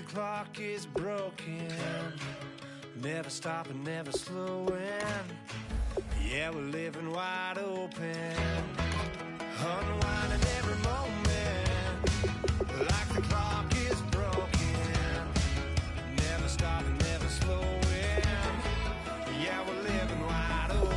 the clock is broken, never stopping, never slowing. Yeah, we're living wide open, unwinding every moment, like the clock is broken, never stopping, never slowing. Yeah, we're living wide open.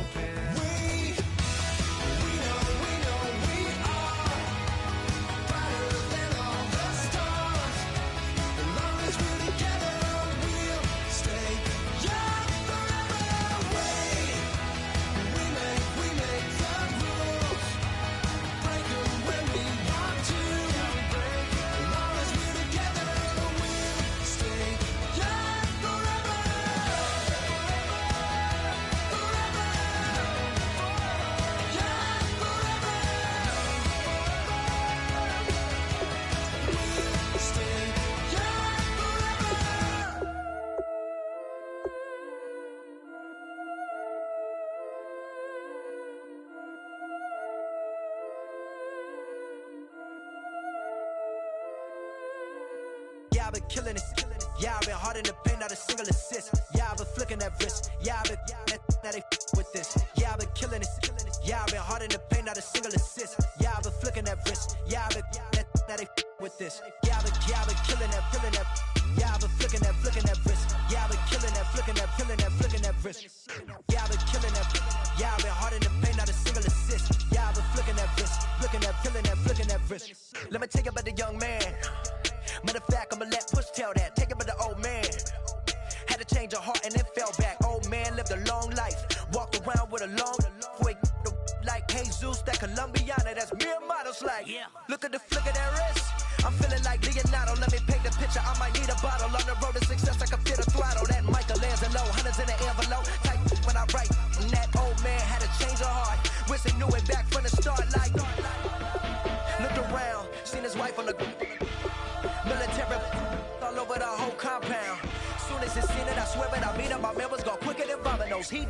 Yeah, I've been killing it. Yeah, I've been hard in the paint, not a single assist. Yeah, I've been flicking that wrist. Yeah, I've been that they with this. Yeah, I've been killing it. Yeah, I've been hard in the paint, not a single assist. Yeah, I've been flicking that wrist. Yeah, I've been that they with this. Yeah, I've been killing that. Yeah, I've been flicking that wrist. Yeah, I've been killing that, flicking that wrist. Yeah, I've been killing that. Yeah, I've been hard in the paint, not a single assist. Yeah, I've been flicking that wrist, flicking that wrist. Let me tell you about the young man. Matter of fact, I'ma let Push tell that. Take it by the old man. Had to change her heart and then fell back. Old man lived a long life. Walked around with a long quick like Jesus, that Colombiana. That's mere models like. Yeah. Look at the flick of that wrist. I'm feeling like Leonardo. Let me paint the picture. I might need a bottle. On the road to success, I can fit a throttle. That Michelangelo, hundreds in the envelope. Type when I write. And that old man had to change her heart. Wish he knew it back from the start. Like, looked around, seen his wife on the military all over the whole compound. Soon as he seen it, I swear it, I mean it. My man was gone quicker than Vominos. He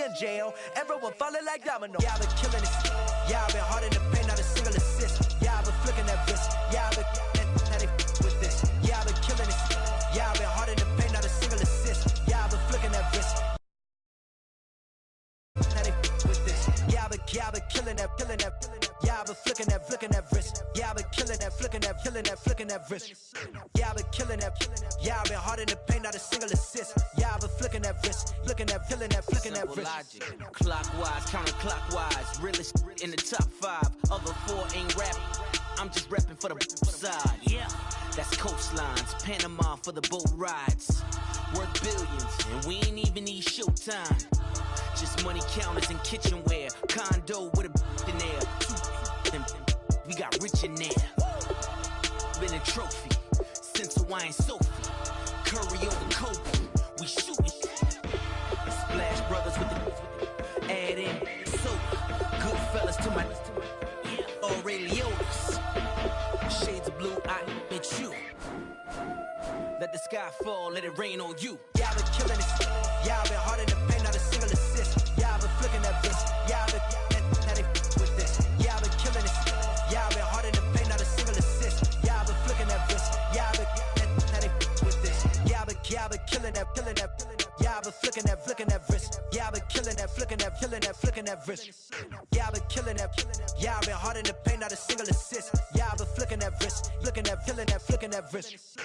in jail. Everyone falling like dominoes. Yeah, I've been killing it. Yeah, I've been hard in the paint, not a single assist. Yeah, I've been flicking that wrist. Yeah, I've been that they with this. Yeah, I've been killing it. Yeah, I've been hard in the paint, not a single assist. Yeah, I've been flicking that wrist. That they with this. Yeah, I've been killing that. Yeah, I've been flicking that wrist. Yeah, I've been killing that, flicking that wrist. Yeah, I've been killing that. Yeah, I've been hard in the paint, not a single assist. Yeah, I've been flicking that wrist, flicking that wrist. Logic, clockwise, counterclockwise, realest in the top 5. Other 4 ain't rap. I'm just repping for the side. Yeah, that's coastlines, Panama for the boat rides. Worth billions, and we ain't even need showtime. Just money counters and kitchenware. Condo with a in there. We got rich in there. Been a trophy since Hawaiian Sophie. Curry over Kobe. We shooting. Splash Brothers with the add in soda. Good fellas to my Aureliotis. Shades of blue, I met you. Let the sky fall, let it rain on you. Yeah, I've been killing it. Yeah, I've been hard in the paint, not a single assist. Yeah, I've been flicking that wrist. Yeah, I've been that they with this. Yeah, I've been killing it. Yeah, I've been hard in the paint, not a single assist. Yeah, I've been flicking that wrist. Yeah, I've been that they with this. Yeah, I've been killing that. Yeah, I've been flicking that wrist. Yeah, I've been killing that, flicking that wrist. Yeah, I've been killing that. Yeah, I've been hard in the paint, not a single assist. Yeah, I've been flicking that wrist, flicking that wrist.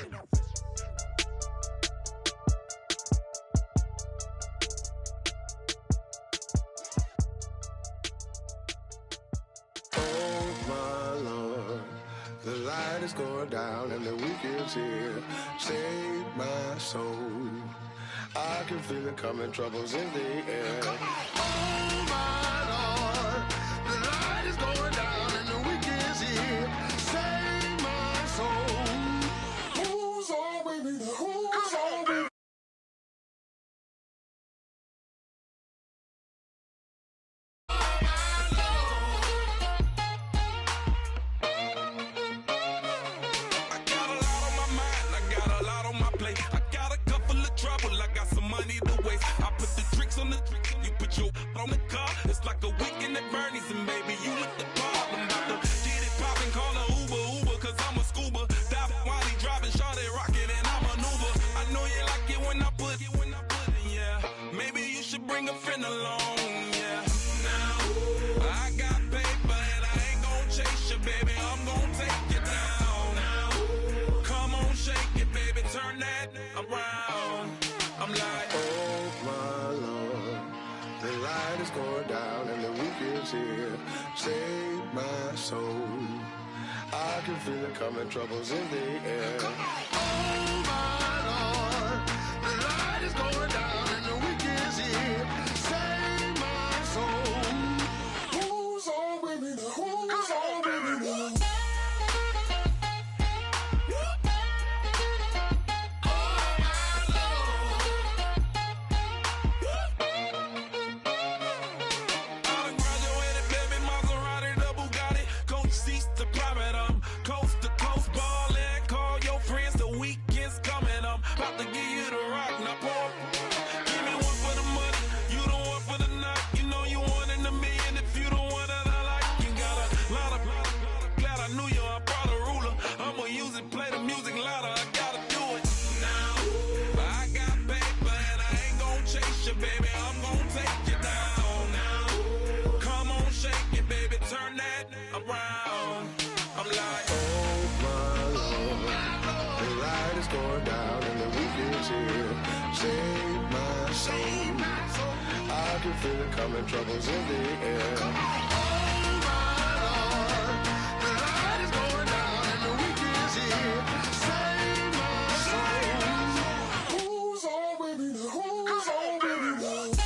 The light is going down and the week is here. Save my soul. I can feel it coming, troubles in the air. Oh my Lord, the light is going down and the week is here. Save my soul. Who's on, baby? Who's on, baby? On the car, it's like a weekend at Bernie's, and baby, you with the problem. About to get it poppin', call a Uber, cause I'm a scuba. Dive while he driving, shot it rock. going down and the weekend's here. Save my soul. I can feel it coming, troubles in the air. Oh my Lord, the light is going down and the weekend's here. Save my soul. Who's on with me now? Who's on with me now? Save my soul. I can feel it coming, troubles in the air. Oh my Lord, the light is going down and the weekend's here. Save my soul. Who's on with me now? Who's on with me now?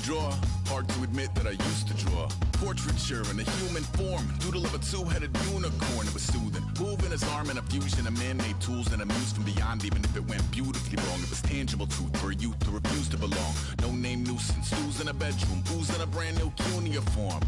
Draw. Hard to admit that I used to draw. Portraiture in a human form. Doodle of a two-headed unicorn. It was soothing. Moving his arm in a fusion of man-made tools and a muse from beyond. Even if it went beautifully wrong, it was tangible truth for a youth who refused to belong. No name nuisance. Who's in a bedroom? Who's in a brand new cuneiform?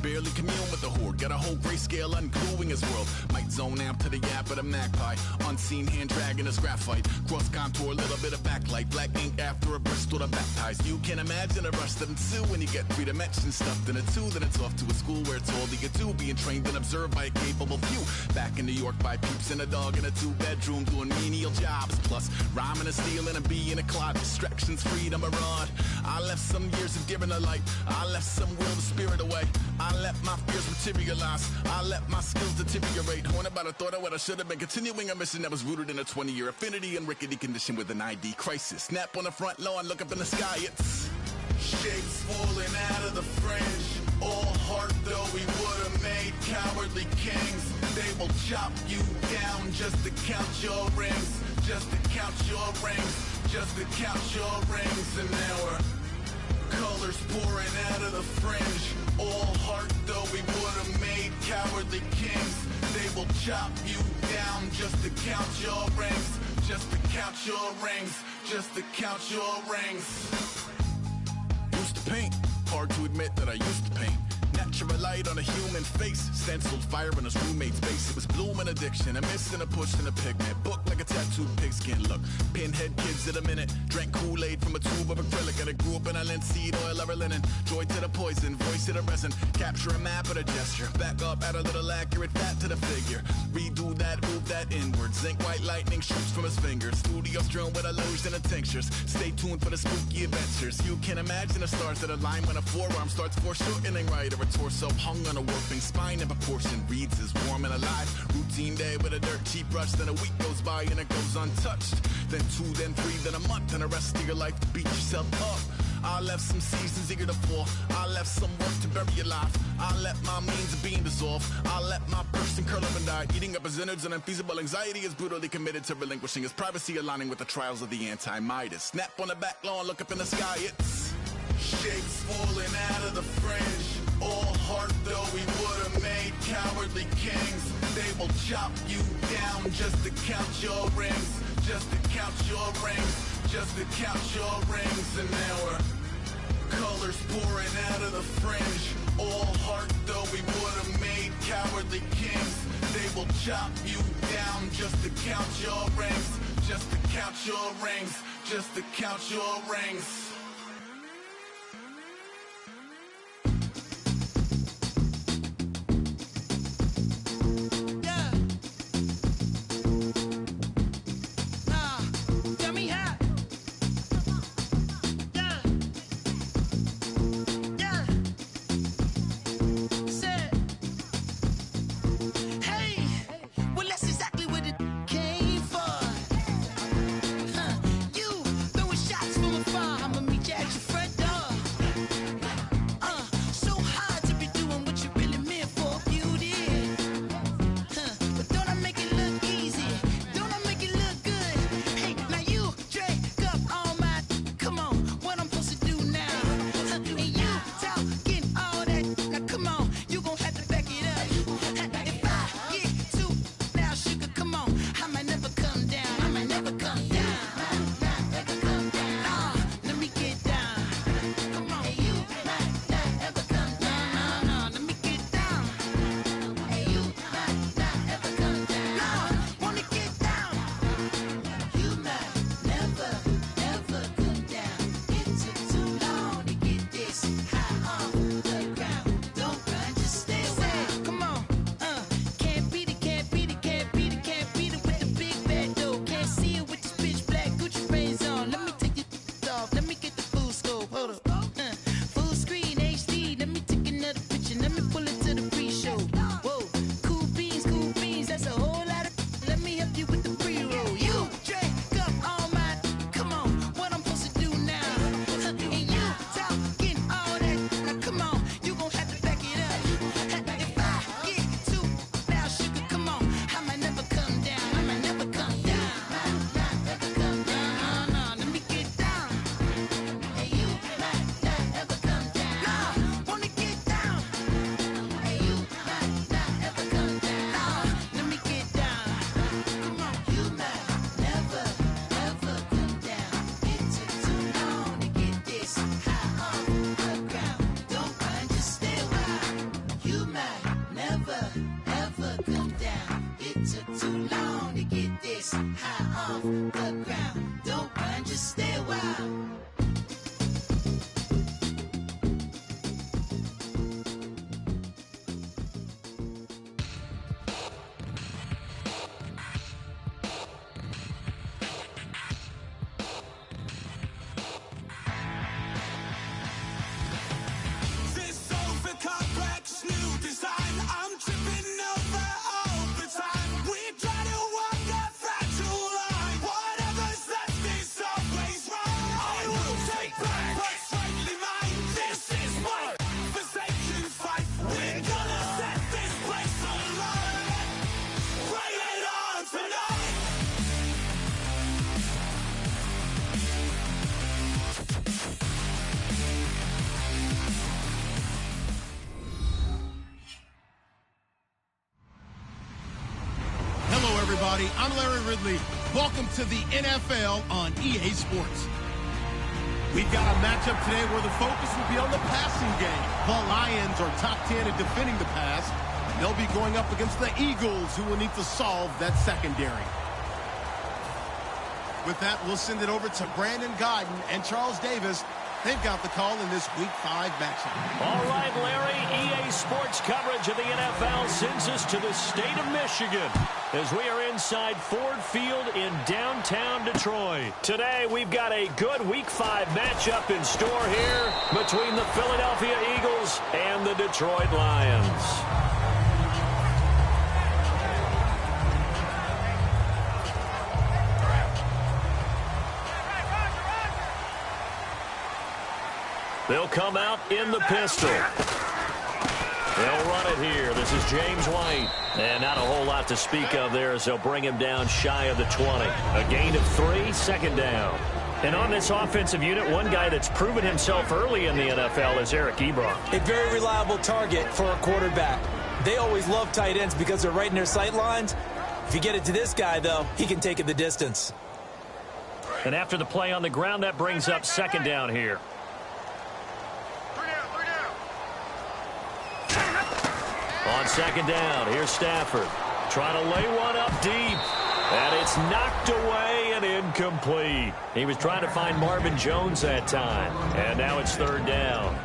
Barely commune with the horde. Got a whole grayscale ungluing his world. Might zone out to the yap of the magpie. Unseen hand dragging his graphite. Cross contour, little bit of backlight. Black ink after a Bristol to baptize. You can imagine a rush that ensue when you get three dimensions stuffed in a two. Then it's off to a school where it's all you get to. Being trained and observed by a capable few. Back in New York by peeps and a dog in a two-bedroom doing menial jobs. Plus rhyming and stealing and being a clot. Distractions, freedom, a rod. I left some years of giving a light. I left some will the spirit away. I let my fears materialize. I let my skills deteriorate. Haunted by the thought of what I should have been. Continuing a mission that was rooted in a 20-year affinity and rickety condition with an ID crisis. Snap on the front lawn, look up in the sky. It's shapes falling out of the fringe. All heart though we would have made cowardly kings. They will chop you down just to count your rings. Just to count your rings. Just to count your rings. And now we're colors pouring out of the fringe. All heart though we would have made cowardly kings. They will chop you down just to count your rings. Just to count your rings. Just to count your rings. Used to paint. Hard to admit that I used to paint. Natural light on a human face. Stenciled fire in his roommate's face. It was bloom and addiction. A miss and a push and a pigment. Book like a tattooed pigskin look. Pinhead kids at a minute. Drank Kool-Aid from a tube of acrylic. And I grew up in a linseed oil or a linen. Joy to the poison. Voice to the resin. Capture a map of a gesture. Back up, add a little accurate fat to the figure. Redo that, move that inward. Zinc white lightning shoots from his fingers. Studio strewn with illusion and tinctures. Stay tuned for the spooky adventures. You can imagine the stars that align when a forearm starts foreshortening right. Or a torso hung on a warping spine in proportion. Reads as warm and alive. Routine day with a dirt cheap brush. Then a week goes by and it goes untouched. Then 2, then 3, then a month, and the rest of your life to beat yourself up. I left some seasons eager to fall. I left some work to bury your life. I let my means of being dissolve. I let my person curl up and die. Eating up his innards and unfeasible anxiety is brutally committed to relinquishing his privacy, aligning with the trials of the anti-Midas. Snap on the back lawn, look up in the sky, it's shapes falling out of the fringe. All heart though we would have made cowardly kings. They will chop you down just to count your rings. Just to count your rings. Just to count your rings. And now we're colors pouring out of the fringe. All heart though we would have made cowardly kings. They will chop you down just to count your rings. Just to count your rings. Just to count your rings. Everybody, I'm Larry Ridley. Welcome to the NFL on EA Sports. We've got a matchup today where the focus will be on the passing game. The Lions are top 10 at defending the pass. They'll be going up against the Eagles, who will need to solve that secondary. With that, we'll send it over to Brandon Godden and Charles Davis. They've got the call in this Week 5 matchup. All right, Larry, EA Sports coverage of the NFL sends us to the state of Michigan. as we are inside Ford Field in downtown Detroit. Today, we've got a good Week 5 matchup in store here between the Philadelphia Eagles and the Detroit Lions. They'll come out in the pistol. They'll run it here. This is James White. And not a whole lot to speak of there as they'll bring him down shy of the 20. A gain of 3, second down. And on this offensive unit, one guy that's proven himself early in the NFL is Eric Ebron. A very reliable target for a quarterback. They always love tight ends because they're right in their sight lines. If you get it to this guy, though, he can take it the distance. And after the play on the ground, that brings up second down here. On second down, here's Stafford. Trying to lay one up deep. And it's knocked away and incomplete. He was trying to find Marvin Jones that time. And now it's third down.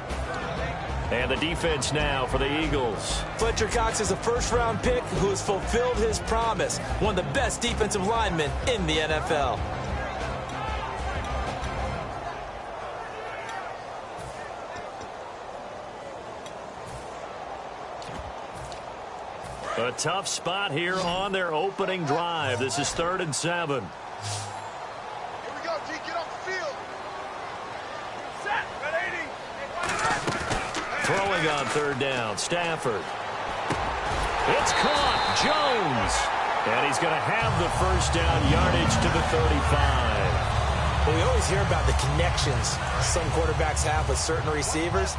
And the defense now for the Eagles. Fletcher Cox is a first-round pick who has fulfilled his promise. One of the best defensive linemen in the NFL. A tough spot here on their opening drive. This is 3rd and 7. Here we go, G. Get off the field. Set. Throwing on third down, Stafford. It's caught. Jones. And he's going to have the first down, yardage to the 35. Well, we always hear about the connections some quarterbacks have with certain receivers.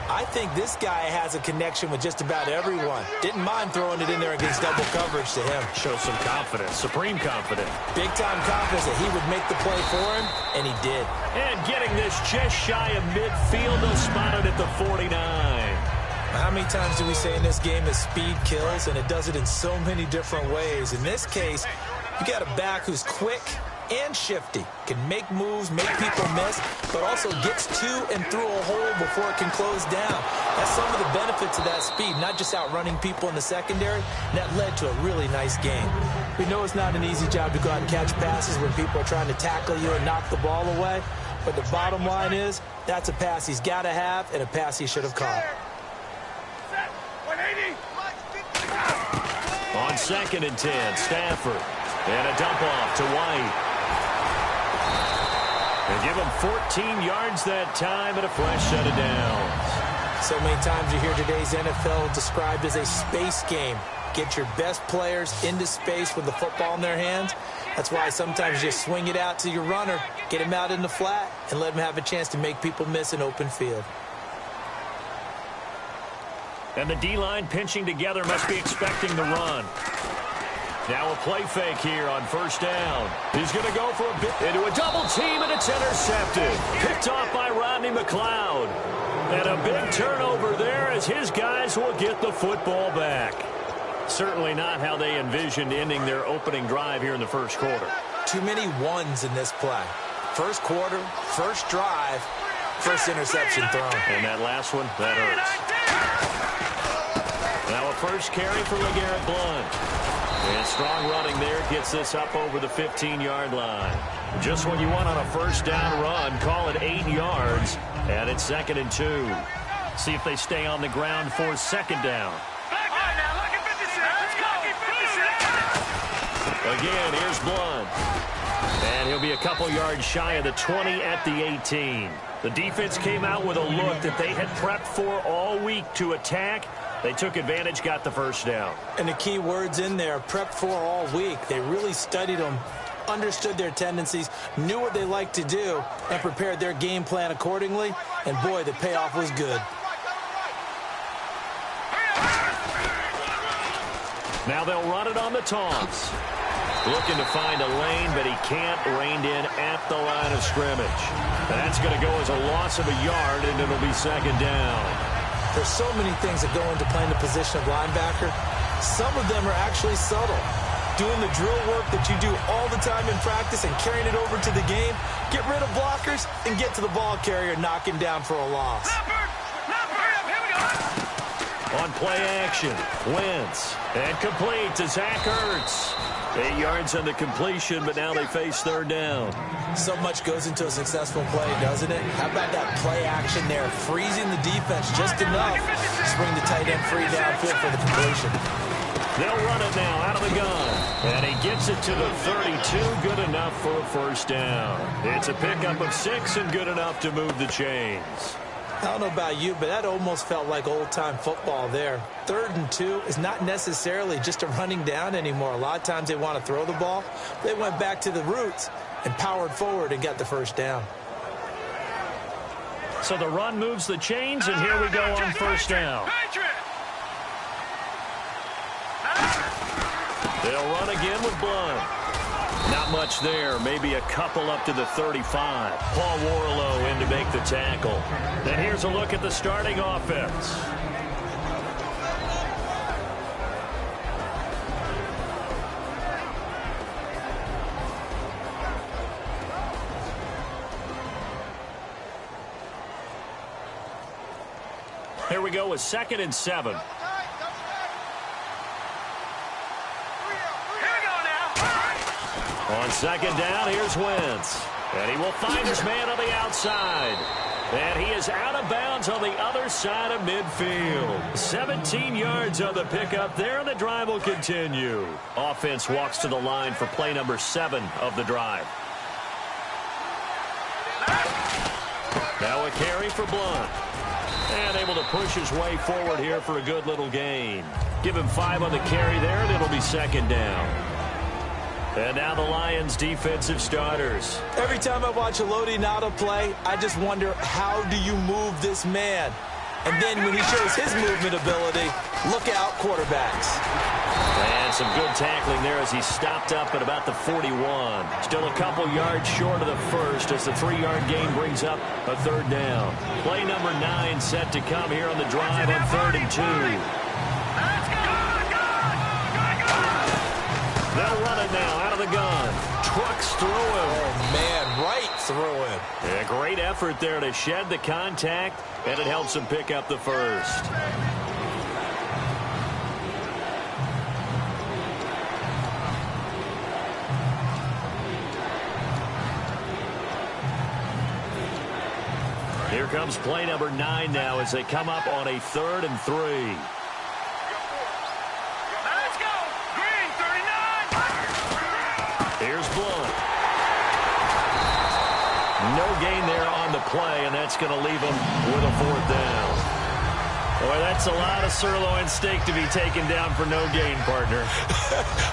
I think this guy has a connection with just about everyone. Didn't mind throwing it in there against double coverage to him. Shows some confidence, supreme confidence. Big-time confidence that he would make the play for him, and he did. And getting this just shy of midfield, they'll spot it at the 49. How many times do we say in this game that speed kills, and it does it in so many different ways? In this case, you got a back who's quick and shifty, can make moves, make people miss, but also gets to and through a hole before it can close down. That's some of the benefits of that speed, not just outrunning people in the secondary. That led to a really nice game. We know it's not an easy job to go out and catch passes when people are trying to tackle you and knock the ball away, but the bottom line is that's a pass he's got to have and a pass he should have caught. On 2nd and 10, Stafford. And a dump off to White. They give him 14 yards that time and a fresh set of downs. So many times you hear today's NFL described as a space game. Get your best players into space with the football in their hands. That's why sometimes you just swing it out to your runner, get him out in the flat, and let him have a chance to make people miss an open field. And the D-line pinching together must be expecting the run. Now a play fake here on first down. He's going to go for a bit into a double team, and it's intercepted. Picked off by Rodney McLeod. And a big turnover there as his guys will get the football back. Certainly not how they envisioned ending their opening drive here in the first quarter. Too many ones in this play. First quarter, first drive, first interception thrown. And that last one, that hurts. Now a first carry for LeGarrette Blount. And strong running there gets this up over the 15-yard line. Just what you want on a first down run. Call it 8 yards. And it's 2nd and 2. See if they stay on the ground for second down. Again, here's Blount. And he'll be a couple yards shy of the 20 at the 18. The defense came out with a look that they had prepped for all week to attack. They took advantage, got the first down. And the key words in there, prepped for all week. They really studied them, understood their tendencies, knew what they liked to do, and prepared their game plan accordingly. And, boy, the payoff was good. Now they'll run it on the toss. Looking to find a lane, but he can't. Reined in at the line of scrimmage. That's going to go as a loss of a yard, and it'll be second down. There's so many things that go into playing the position of linebacker. Some of them are actually subtle. Doing the drill work that you do all the time in practice and carrying it over to the game. Get rid of blockers and get to the ball carrier, knocking down for a loss. On play action, Wentz. And complete to Zach Ertz. 8 yards on the completion, but now they face third down. So much goes into a successful play, doesn't it? How about that play action there? Freezing the defense just enough to spring the tight end free downfield for the completion. They'll run it now out of the gun. And he gets it to the 32. Good enough for a first down. It's a pickup of 6 and good enough to move the chains. I don't know about you, but that almost felt like old-time football there. 3rd and 2 is not necessarily just a running down anymore. A lot of times they want to throw the ball. They went back to the roots and powered forward and got the first down. So the run moves the chains, and here we go on first down. They'll run again with Blunt. Not much there, maybe a couple up to the 35. Paul Warlow in to make the tackle. And here's a look at the starting offense. Here we go with 2nd and 7. On 2nd down, here's Wentz. And he will find his man on the outside. And he is out of bounds on the other side of midfield. 17 yards on the pickup there, and the drive will continue. Offense walks to the line for play number 7 of the drive. Now a carry for Blunt. And able to push his way forward here for a good little gain. Give him 5 on the carry there, and it'll be 2nd down. And now the Lions' defensive starters. Every time I watch a Lodi Nada play, I just wonder, how do you move this man? And then when he shows his movement ability, look out, quarterbacks. And some good tackling there as he stopped up at about the 41. Still a couple yards short of the first as the 3-yard gain brings up a 3rd down. Play number 9 set to come here on the drive on 3rd and 2. They'll run it now out of the gun. Trucks through him. Oh, man, right through him. A great effort there to shed the contact, and it helps him pick up the first. Here comes play number 9 now as they come up on a 3rd and 3. Here's Blunt. No gain there on the play, and that's going to leave him with a 4th down. Boy, that's a lot of sirloin steak to be taken down for no gain, partner.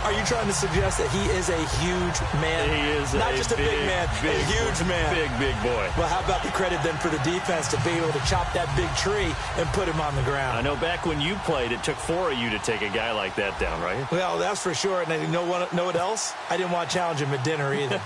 Are you trying to suggest that he is a huge man? He is not just a big man, a huge man. Big boy. Well, how about the credit then for the defense to be able to chop that big tree and put him on the ground? I know back when you played, it took 4 of you to take a guy like that down, right? Well, that's for sure. And you know what else? I didn't want to challenge him at dinner either.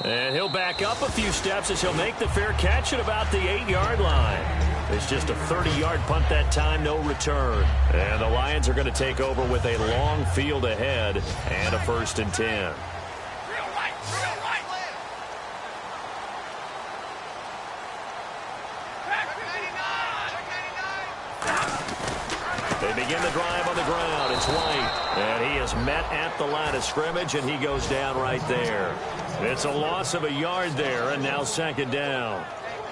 And he'll back up a few steps as he'll make the fair catch at about the 8-yard line. It's just a 30-yard punt that time, no return. And the Lions are going to take over with a long field ahead and a 1st and 10. They begin the drive on the ground. It's White. And he is met at the line of scrimmage, and he goes down right there. It's a loss of a yard there, and now 2nd down.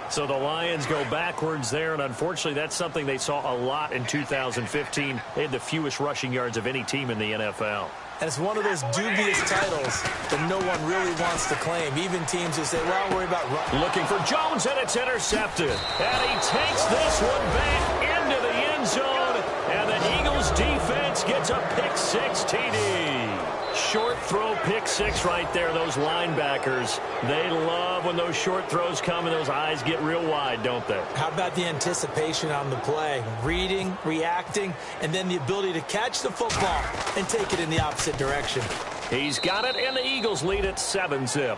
So the Lions go backwards there, and unfortunately that's something they saw a lot in 2015. They had the fewest rushing yards of any team in the NFL. And it's one of those dubious titles that no one really wants to claim. Even teams who say, well, I'll worry about running. Looking for Jones, and it's intercepted. And he takes this one back into the end zone. And the Eagles defense gets a pick-6 TD. Short throw pick-6 right there. Those linebackers, they love when those short throws come and those eyes get real wide, don't they? How about the anticipation on the play? Reading, reacting, and then the ability to catch the football and take it in the opposite direction. He's got it, and the Eagles lead at 7-zip.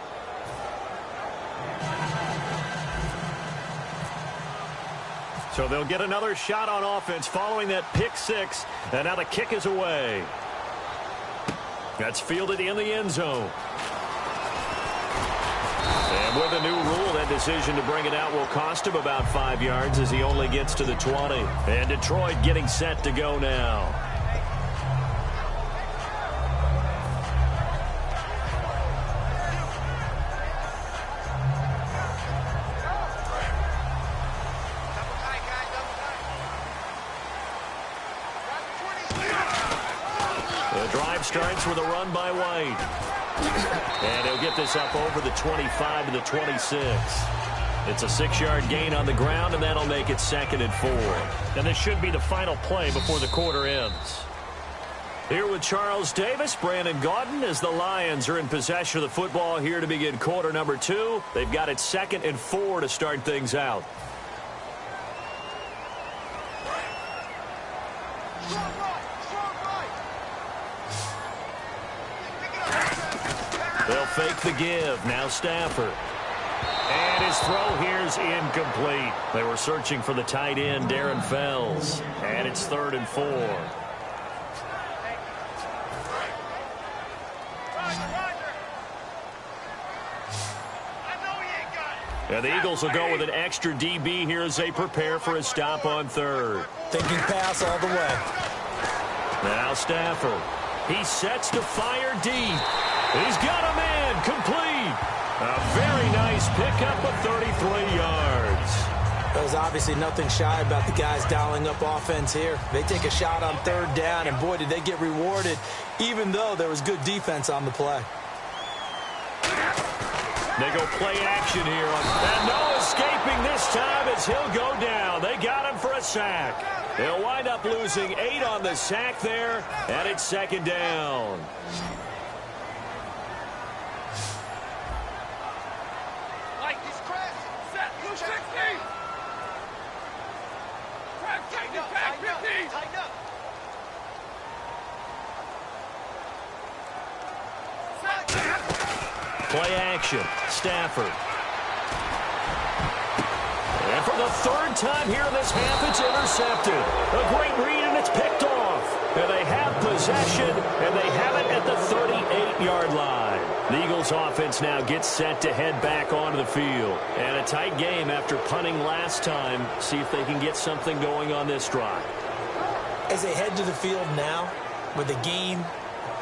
So they'll get another shot on offense following that pick-6, and now the kick is away. That's fielded in the end zone. And with a new rule, that decision to bring it out will cost him about 5 yards as he only gets to the 20. And Detroit getting set to go now. The drive starts with a run by White. And he'll get this up over the 25 to the 26. It's a 6-yard gain on the ground, and that'll make it 2nd and 4. And this should be the final play before the quarter ends. Here with Charles Davis, Brandon Gaudin, as the Lions are in possession of the football here to begin quarter number 2. They've got it 2nd and 4 to start things out. They'll fake the give. Now Stafford. And his throw here's incomplete. They were searching for the tight end, Darren Fells. And it's 3rd and 4. And the Eagles will go with an extra DB here as they prepare for a stop on 3rd. Thinking pass all the way. Now Stafford. He sets to fire deep. He's got a man complete. A very nice pickup of 33 yards. There's obviously nothing shy about the guys dialing up offense here. They take a shot on 3rd down, and boy, did they get rewarded, even though there was good defense on the play. They go play action here. And no escaping this time as he'll go down. They got him for a sack. They'll wind up losing 8 on the sack there, and it's 2nd down. Play action. Stafford. And for the 3rd time here in this half, it's intercepted. A great read, and it's picked off. And they have possession, and they have it at the 38-yard line. The Eagles offense now gets set to head back onto the field. And a tight game after punting last time. See if they can get something going on this drive. As they head to the field now, with the game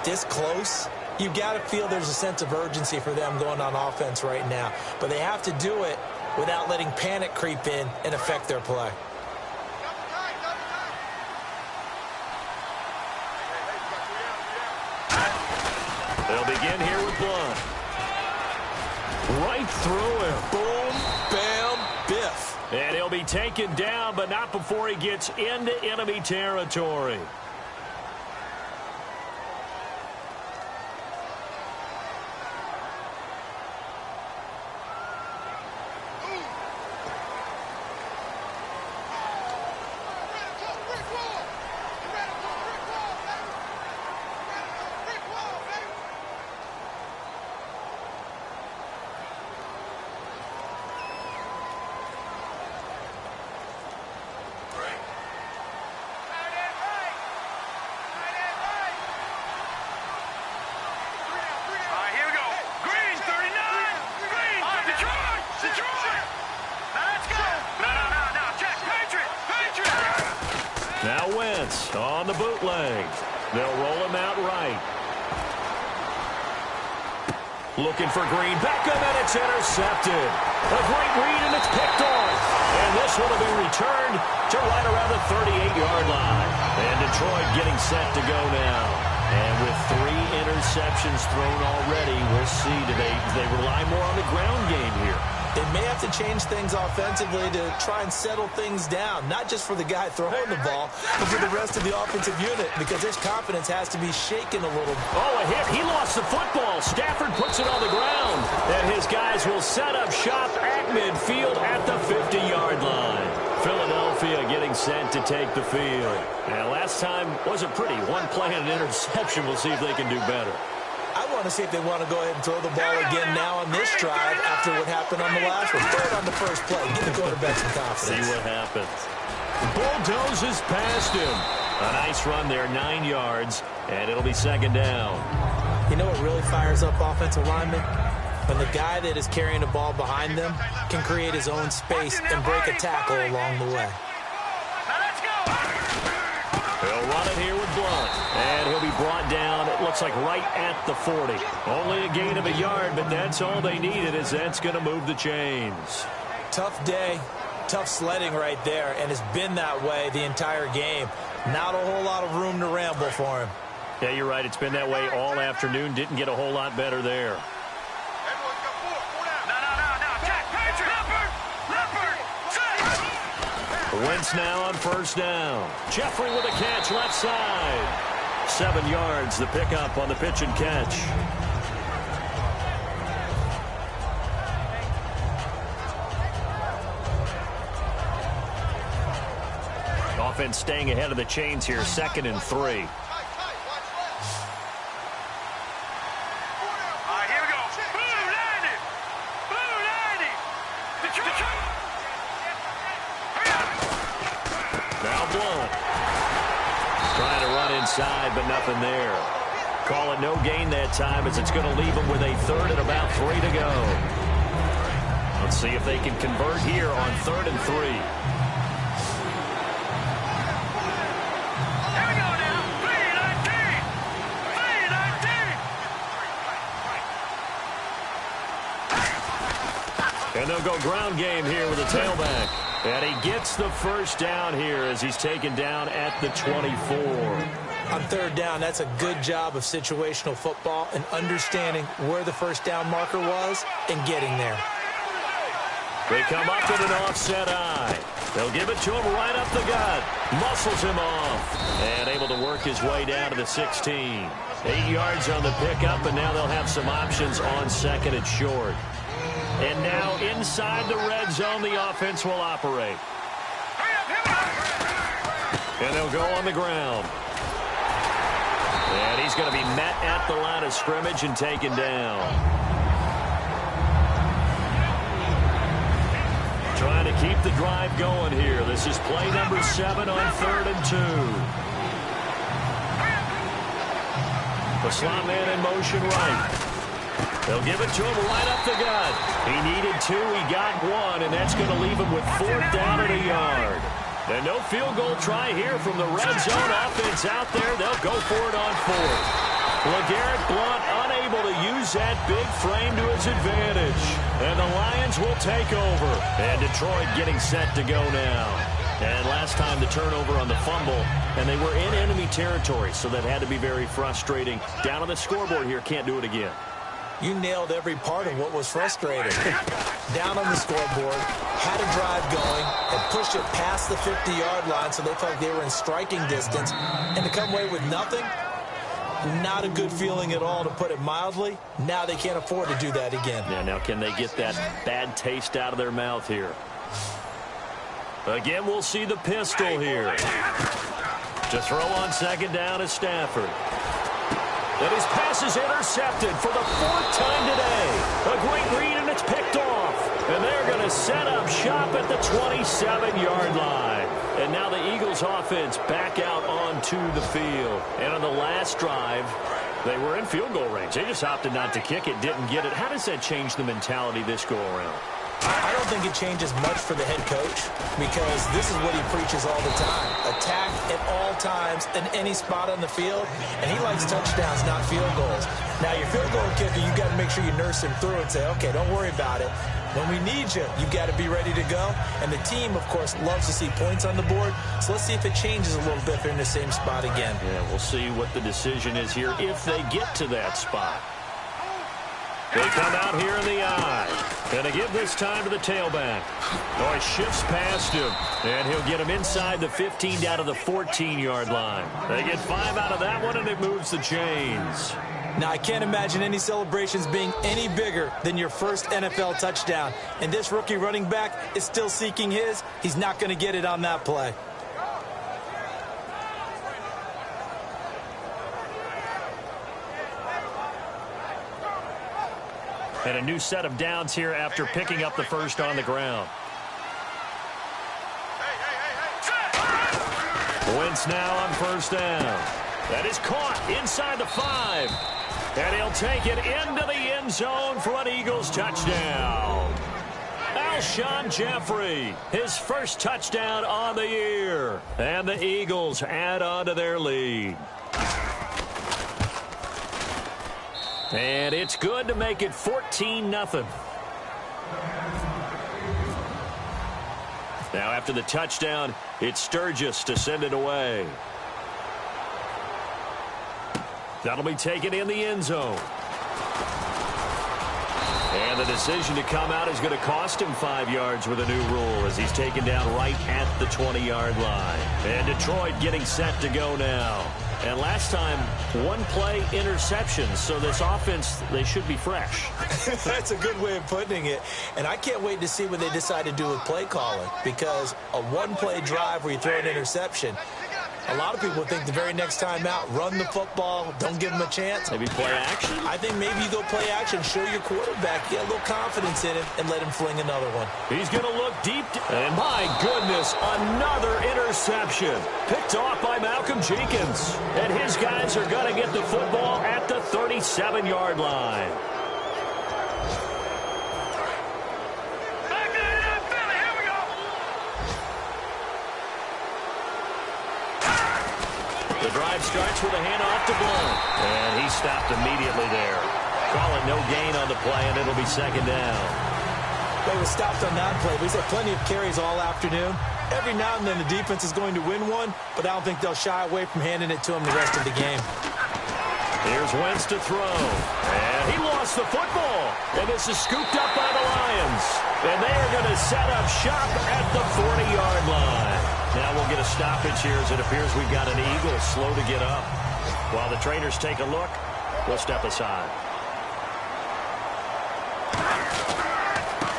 this close, you've got to feel there's a sense of urgency for them going on offense right now. But they have to do it without letting panic creep in and affect their play. They'll begin here with Blunt. Right through him. Boom, bam, biff. And he'll be taken down, but not before he gets into enemy territory. Now Wentz on the bootleg. They'll roll him out right. Looking for Green. Beckham, and it's intercepted. A great read, and it's picked off. And this will have been returned to right around the 38-yard line. And Detroit getting set to go now. And with 3 interceptions thrown already, we'll see. Do they rely more on the ground game here? They may have to change things offensively to try and settle things down, not just for the guy throwing the ball, but for the rest of the offensive unit, because his confidence has to be shaken a little. Oh, a hit. He lost the football. Stafford puts it on the ground. And his guys will set up shop at midfield at the 50-yard line. Philadelphia getting set to take the field. And last time wasn't pretty. One play and an interception. We'll see if they can do better. I want to see if they want to go ahead and throw the ball again now on this drive after what happened on the last one. Throw it on the first play. Give the quarterback some confidence. See what happens. Bulldozes past him. A nice run there, 9 yards, and it'll be 2nd down. You know what really fires up offensive linemen? When the guy that is carrying the ball behind them can create his own space and break a tackle along the way. He'll run it here with Blunt, and he'll be brought down, it looks like right at the 40. Only a gain of a yard, but that's all they needed, as that's going to move the chains. Tough day, tough sledding right there, and it's been that way the entire game. Not a whole lot of room to ramble for him. Yeah, you're right. It's been that way all afternoon. Didn't get a whole lot better there. Wentz now on first down. Jeffrey with a catch left side. 7 yards, the pickup on the pitch and catch. Offense staying ahead of the chains here, 2nd and 3. Inside, but nothing there. Call it no gain that time, as it's going to leave them with a 3rd and about 3 to go. Let's see if they can convert here on 3rd and 3. Here we go now. 3-19. And they'll go ground game here with a tailback. And he gets the first down here as he's taken down at the 24. On 3rd down, that's a good job of situational football and understanding where the first down marker was and getting there. They come up with an offset eye. They'll give it to him right up the gut. Muscles him off. And able to work his way down to the 16. 8 yards on the pickup, and now they'll have some options on 2nd and short. And now inside the red zone, the offense will operate. And they'll go on the ground. And he's going to be met at the line of scrimmage and taken down. Trying to keep the drive going here. This is play number 7 on 3rd and 2. The slot man in motion right. They'll give it to him right up the gut. He needed 2. He got 1, and that's going to leave him with 4th down and a yard. And no field goal try here from the red zone offense out there. They'll go for it on 4th. LeGarrette Blount unable to use that big frame to his advantage. And the Lions will take over. And Detroit getting set to go now. And last time the turnover on the fumble, and they were in enemy territory, so that had to be very frustrating. Down on the scoreboard here, can't do it again. You nailed every part of what was frustrating. Down on the scoreboard, had a drive going, and pushed it past the 50-yard line so they felt like they were in striking distance. And to come away with nothing, not a good feeling at all, to put it mildly. Now they can't afford to do that again. Yeah, now can they get that bad taste out of their mouth here? Again, we'll see the pistol here. To throw on 2nd down is Stafford. And his pass is intercepted for the 4th time today. A great read, and it's picked off. And they're going to set up shop at the 27-yard line. And now the Eagles offense back out onto the field. And on the last drive, they were in field goal range. They just opted not to kick it, didn't get it. How does that change the mentality this go around? I don't think it changes much for the head coach, because this is what he preaches all the time. Attack at all times in any spot on the field, and he likes touchdowns, not field goals. Now, your field goal kicker, you've got to make sure you nurse him through and say, okay, don't worry about it. When we need you, you've got to be ready to go. And the team, of course, loves to see points on the board. So let's see if it changes a little bit if they're in the same spot again. Yeah, we'll see what the decision is here if they get to that spot. They come out here in the eye. Going to give this time to the tailback. Oh, he shifts past him. And he'll get him inside the 15 down to the 14-yard line. They get 5 out of that one, and it moves the chains. Now, I can't imagine any celebrations being any bigger than your first NFL touchdown. And this rookie running back is still seeking his. He's not going to get it on that play. And a new set of downs here after picking up the first on the ground. Wentz now on first down. That is caught inside the 5. And he'll take it into the end zone for an Eagles touchdown. Alshon Jeffrey, his first touchdown on the year. And the Eagles add on to their lead. And it's good to make it 14-0. Now after the touchdown, it's Sturgis to send it away. That'll be taken in the end zone. And the decision to come out is going to cost him 5 yards with a new rule as he's taken down right at the 20-yard line. And Detroit getting set to go now. And last time, one play interception. So this offense, they should be fresh. That's a good way of putting it. And I can't wait to see what they decide to do with play calling. Because a one-play drive where you throw an interception, a lot of people think the very next time out, run the football, don't give them a chance. Maybe play action? I think maybe you go play action, show your quarterback, get a little confidence in him, and let him fling another one. He's going to look deep. And my goodness, another interception. Picked off by Malcolm Jenkins. And his guys are going to get the football at the 37-yard line. The drive starts with a handoff to Blount. And he stopped immediately there. Call it no gain on the play, and it'll be second down. They were stopped on that play. We've had plenty of carries all afternoon. Every now and then the defense is going to win one, but I don't think they'll shy away from handing it to him the rest of the game. Here's Wentz to throw. And he lost the football. And this is scooped up by the Lions. And they are going to set up shop at the 40-yard line. Now we'll get a stoppage here as it appears we've got an Eagle slow to get up. While the trainers take a look, we'll step aside.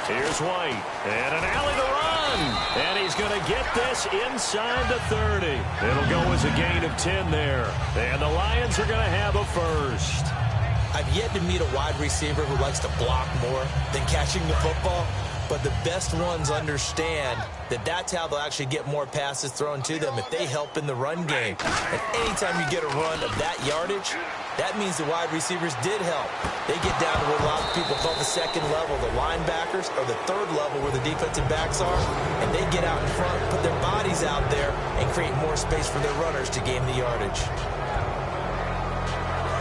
Here's White. And an alley to run. And he's going to get this inside the 30. It'll go as a gain of 10 there. And the Lions are going to have a first. I've yet to meet a wide receiver who likes to block more than catching the football. But the best ones understand that that's how they'll actually get more passes thrown to them if they help in the run game. And anytime you get a run of that yardage, that means the wide receivers did help. They get down to what a lot of people call the second level, the linebackers, or the third level where the defensive backs are, and they get out in front, put their bodies out there, and create more space for their runners to gain the yardage.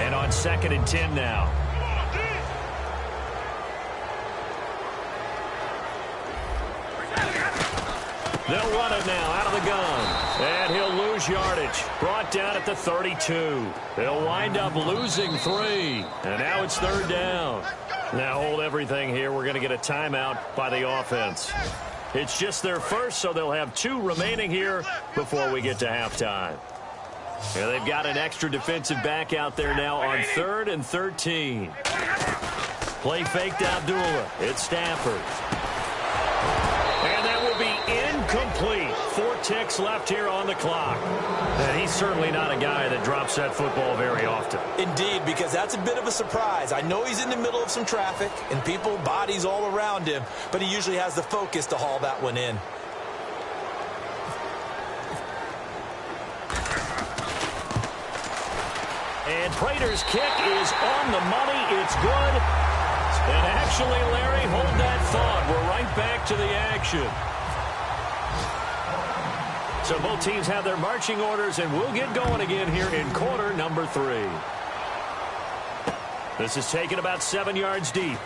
And on 2nd and 10 now. They'll run it now out of the gun. And he'll lose yardage. Brought down at the 32. They'll wind up losing 3. And now it's 3rd down. Now hold everything here. We're going to get a timeout by the offense. It's just their first, so they'll have 2 remaining here before we get to halftime. And they've got an extra defensive back out there now on 3rd and 13. Play fake to Abdullah. It's Stafford. And that will be incomplete. 4 ticks left here on the clock. And he's certainly not a guy that drops that football very often. Indeed, because that's a bit of a surprise. I know he's in the middle of some traffic and people, bodies all around him, but he usually has the focus to haul that one in. And Prater's kick is on the money. It's good. And actually, Larry, hold that thought. We're right back to the action. So both teams have their marching orders, and we'll get going again here in quarter number 3. This is taken about 7 yards deep.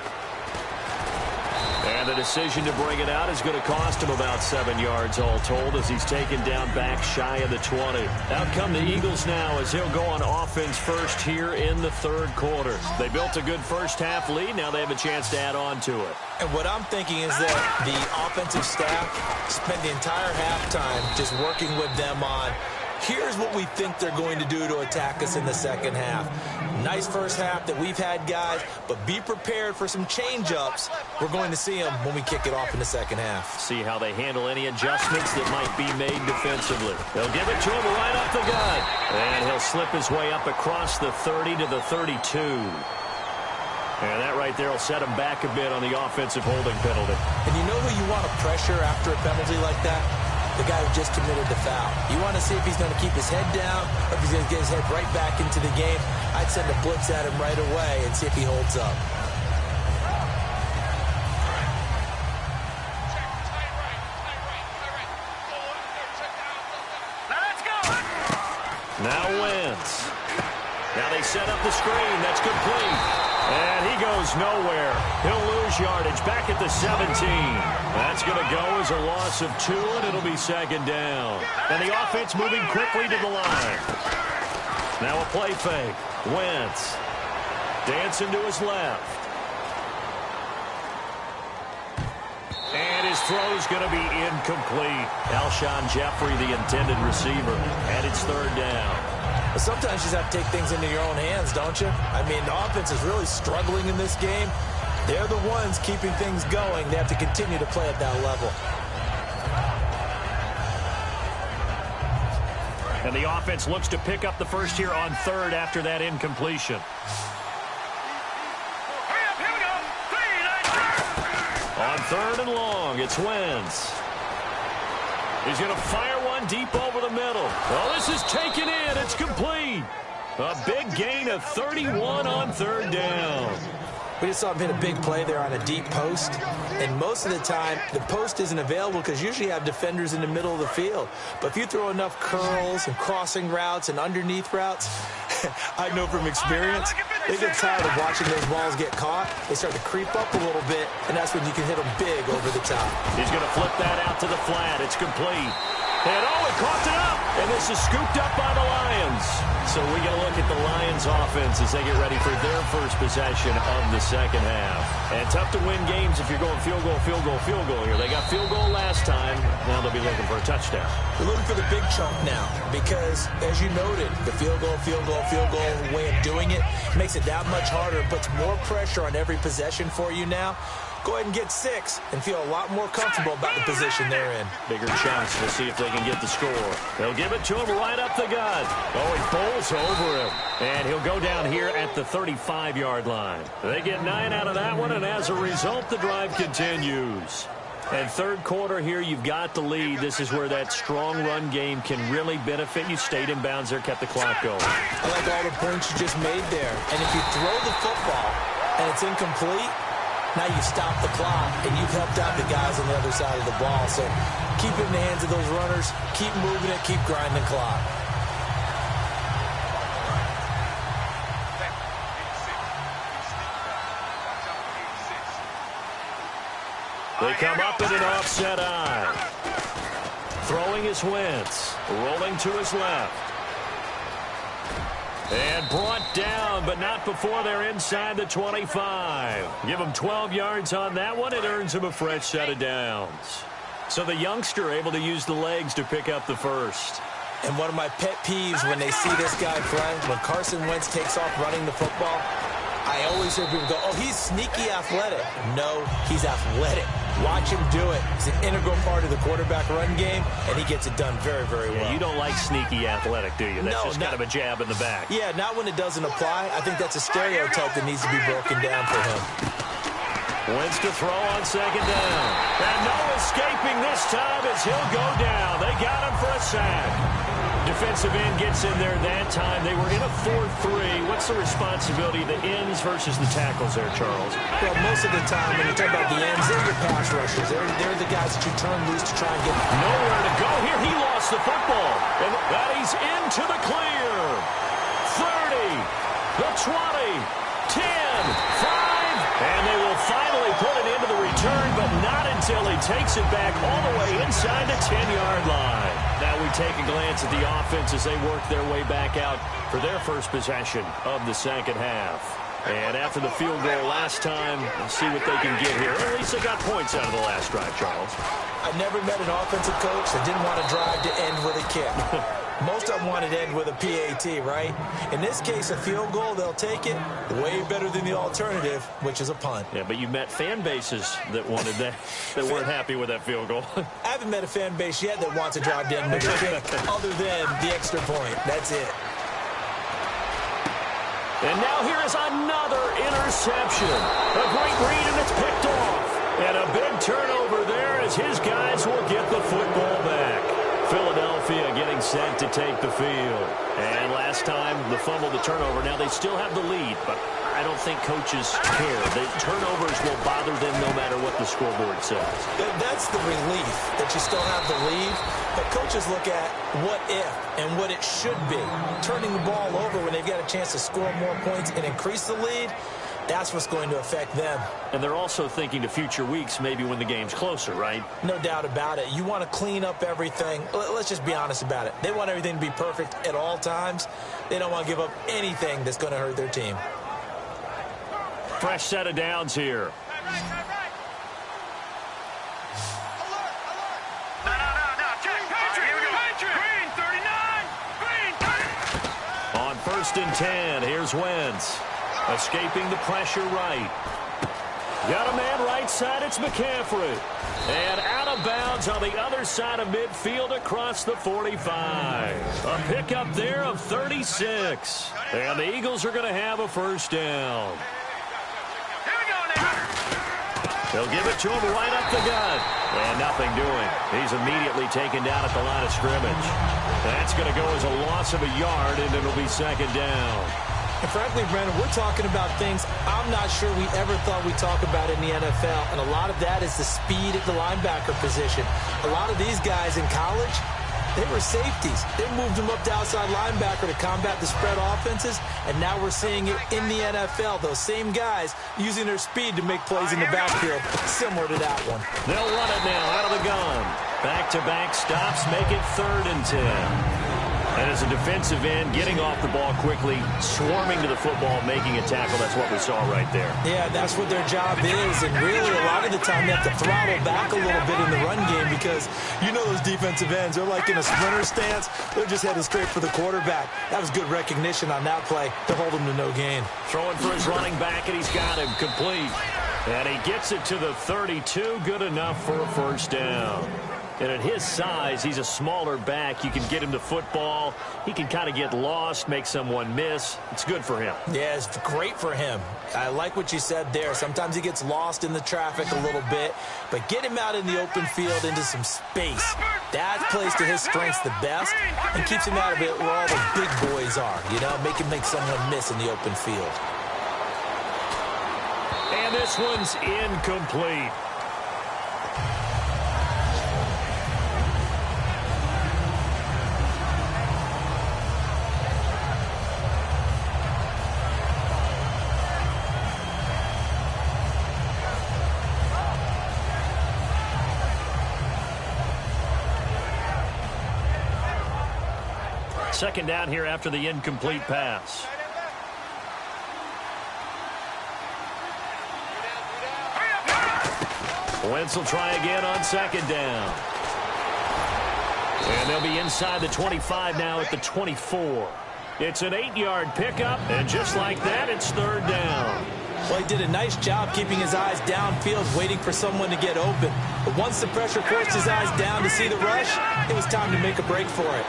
And the decision to bring it out is going to cost him about 7 yards all told as he's taken down back shy of the 20. Out come the Eagles now as he'll go on offense first here in the 3rd quarter. They built a good first half lead. Now they have a chance to add on to it. And what I'm thinking is that the offensive staff spent the entire halftime just working with them on here's what we think they're going to do to attack us in the second half. Nice first half that we've had, guys, but be prepared for some change-ups. We're going to see them when we kick it off in the second half. See how they handle any adjustments that might be made defensively. They'll give it to him right up the gut. And he'll slip his way up across the 30 to the 32. And that right there will set him back a bit on the offensive holding penalty. And you know who you want to pressure after a penalty like that? The guy who just committed the foul. You want to see if he's going to keep his head down or if he's going to get his head right back into the game. I'd send a blitz at him right away and see if he holds up. Now Wentz. Now they set up the screen. That's complete. And he goes nowhere. He'll lose yardage back at the 17. That's going to go as a loss of 2, and it'll be second down. And the offense moving quickly to the line. Now a play fake. Wentz dancing to his left. And his throw's going to be incomplete. Alshon Jeffrey, the intended receiver, and it's third down. But sometimes you just have to take things into your own hands, don't you? I mean, the offense is really struggling in this game. They're the ones keeping things going. They have to continue to play at that level. And the offense looks to pick up the first here on third after that incompletion. On third and long, it's Wentz. He's going to fire one deep over the middle. Oh, this is taken in. It's complete. A big gain of 31 on third down. We just saw him hit a big play there on a deep post. And most of the time, the post isn't available because usually you have defenders in the middle of the field. But if you throw enough curls and crossing routes and underneath routes, I know from experience, they get tired of watching those balls get caught. They start to creep up a little bit, and that's when you can hit them big over the top. He's going to flip that out to the flat. It's complete. And oh, it caught it up. And this is scooped up by the Lions. So we got to look at the Lions offense as they get ready for their first possession of the second half. And tough to win games if you're going field goal, field goal, field goal here. They got field goal last time. Now they'll be looking for a touchdown. They're looking for the big chunk now because, as you noted, the field goal way of doing it makes it that much harder and puts more pressure on every possession for you now. Go ahead and get 6 and feel a lot more comfortable about the position they're in. Bigger chance to see if they can get the score. They'll give it to him right up the gut. Oh, he bowls over him. And he'll go down here at the 35-yard line. They get 9 out of that one, and as a result, the drive continues. And third quarter here, you've got the lead. This is where that strong run game can really benefit you. Stayed in bounds there, kept the clock going. I like all the points you just made there. And if you throw the football and it's incomplete, now you stop the clock, and you've helped out the guys on the other side of the ball. So keep it in the hands of those runners. Keep moving it. Keep grinding clock. They come up in an offset eye. Throwing is Wentz. Rolling to his left. And brought down, but not before they're inside the 25. Give him 12 yards on that one. It earns him a fresh set of downs. So the youngster able to use the legs to pick up the first. And one of my pet peeves when they see this guy play, when Carson Wentz takes off running the football, I always hear people go, oh, he's sneaky athletic. No, he's athletic. Watch him do it. It's an integral part of the quarterback run game, and he gets it done very, very well. You don't like sneaky athletic, do you? That's no, just kind of a jab in the back. Yeah, not when it doesn't apply. I think that's a stereotype that needs to be broken down for him. Wentz to throw on second down. And no escaping this time as he'll go down. They got him for a sack. Defensive end gets in there that time. They were in a 4-3. What's the responsibility of the ends versus the tackles there, Charles? Well, most of the time when you talk about the ends, they're your pass rushers. They're the guys that you turn loose to try and get. Nowhere to go here. He lost the football. And that he's into the clear. 30, the 20, 10, 5. And they will finally put it into the return, but not until he takes it back all the way inside the 10-yard line. Now we take a glance at the offense as they work their way back out for their first possession of the second half. And after the field goal last time, we'll see what they can get here. At least they got points out of the last drive, Charles. I've never met an offensive coach that didn't want to drive to end with a kick. Most of them wanted to end with a PAT, right? In this case, a field goal, they'll take it. Way better than the alternative, which is a punt. Yeah, but you met fan bases that wanted that, that weren't happy with that field goal. I haven't met a fan base yet that wants to drive to end with a kick other than the extra point. That's it. And now here is another interception. A great read, and it's picked off. And a big turnover there as his guys will get the football back. Philadelphia getting set to take the field. And last time, the fumble, the turnover. Now they still have the lead, but I don't think coaches care. The turnovers will bother them no matter what the scoreboard says. That's the relief that you still have the lead. But coaches look at what if and what it should be. Turning the ball over when they've got a chance to score more points and increase the lead, that's what's going to affect them. And they're also thinking to future weeks, maybe when the game's closer, right? No doubt about it. You want to clean up everything. Let's just be honest about it. They want everything to be perfect at all times. They don't want to give up anything that's going to hurt their team. Fresh set of downs here. On 1st and 10, here's Wentz. Escaping the pressure right. Got a man right side, it's McCaffrey. And out of bounds on the other side of midfield across the 45. A pickup there of 36. And the Eagles are going to have a first down. They'll give it to him right up the gut. And nothing doing. He's immediately taken down at the line of scrimmage. That's going to go as a loss of a yard, and it'll be 2nd down. And frankly, Brandon, we're talking about things I'm not sure we ever thought we'd talk about in the NFL. And a lot of that is the speed at the linebacker position. A lot of these guys in college, they were safeties. They moved them up to outside linebacker to combat the spread offenses. And now we're seeing it in the NFL. Those same guys using their speed to make plays in the backfield, similar to that one. They'll run it now out of the gun. Back-to-back stops make it 3rd and 10. And as a defensive end, getting off the ball quickly, swarming to the football, making a tackle, that's what we saw right there. Yeah, that's what their job is. And really, a lot of the time, they have to throttle back a little bit in the run game because you know those defensive ends, they're like in a splinter stance. They're just headed straight for the quarterback. That was good recognition on that play to hold him to no gain. Throwing for his running back, and he's got him complete. And he gets it to the 32, good enough for a first down. And at his size, he's a smaller back. You can get him to football. He can kind of get lost, make someone miss. It's good for him. Yeah, it's great for him. I like what you said there. Sometimes he gets lost in the traffic a little bit, but get him out in the open field into some space. That plays to his strengths the best and keeps him out of it where all the big boys are. You know, make him make someone miss in the open field. And this one's incomplete. Second down here after the incomplete pass. Wentz will try again on 2nd down. And they'll be inside the 25 now at the 24. It's an 8-yard pickup, and just like that, it's 3rd down. Well, he did a nice job keeping his eyes downfield, waiting for someone to get open. But once the pressure forced his eyes down to see the rush, it was time to make a break for it.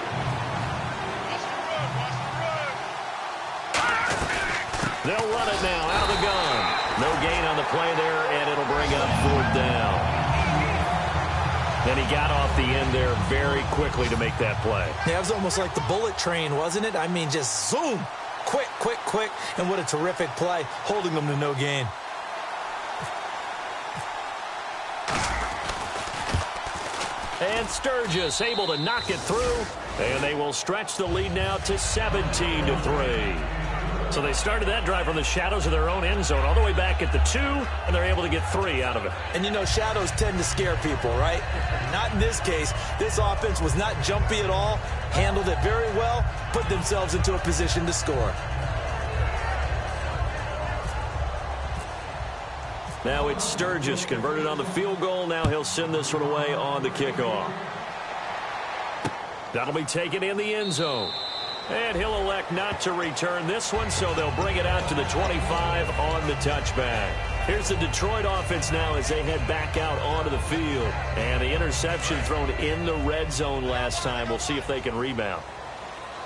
They'll run it now out of the gun. No gain on the play there, and it'll bring up 4th down. Then he got off the end there very quickly to make that play. Yeah, it was almost like the bullet train, wasn't it? I mean, just zoom. Quick, quick, quick. And what a terrific play, holding them to no gain. And Sturgis able to knock it through. And they will stretch the lead now to 17-3. So they started that drive from the shadows of their own end zone all the way back at the 2, and they're able to get 3 out of it. And, you know, shadows tend to scare people, right? Not in this case. This offense was not jumpy at all, handled it very well, put themselves into a position to score. Now it's Sturgis converted on the field goal. Now he'll send this one away on the kickoff. That'll be taken in the end zone. And he'll elect not to return this one, so they'll bring it out to the 25 on the touchback. Here's the Detroit offense now as they head back out onto the field. And the interception thrown in the red zone last time. We'll see if they can rebound.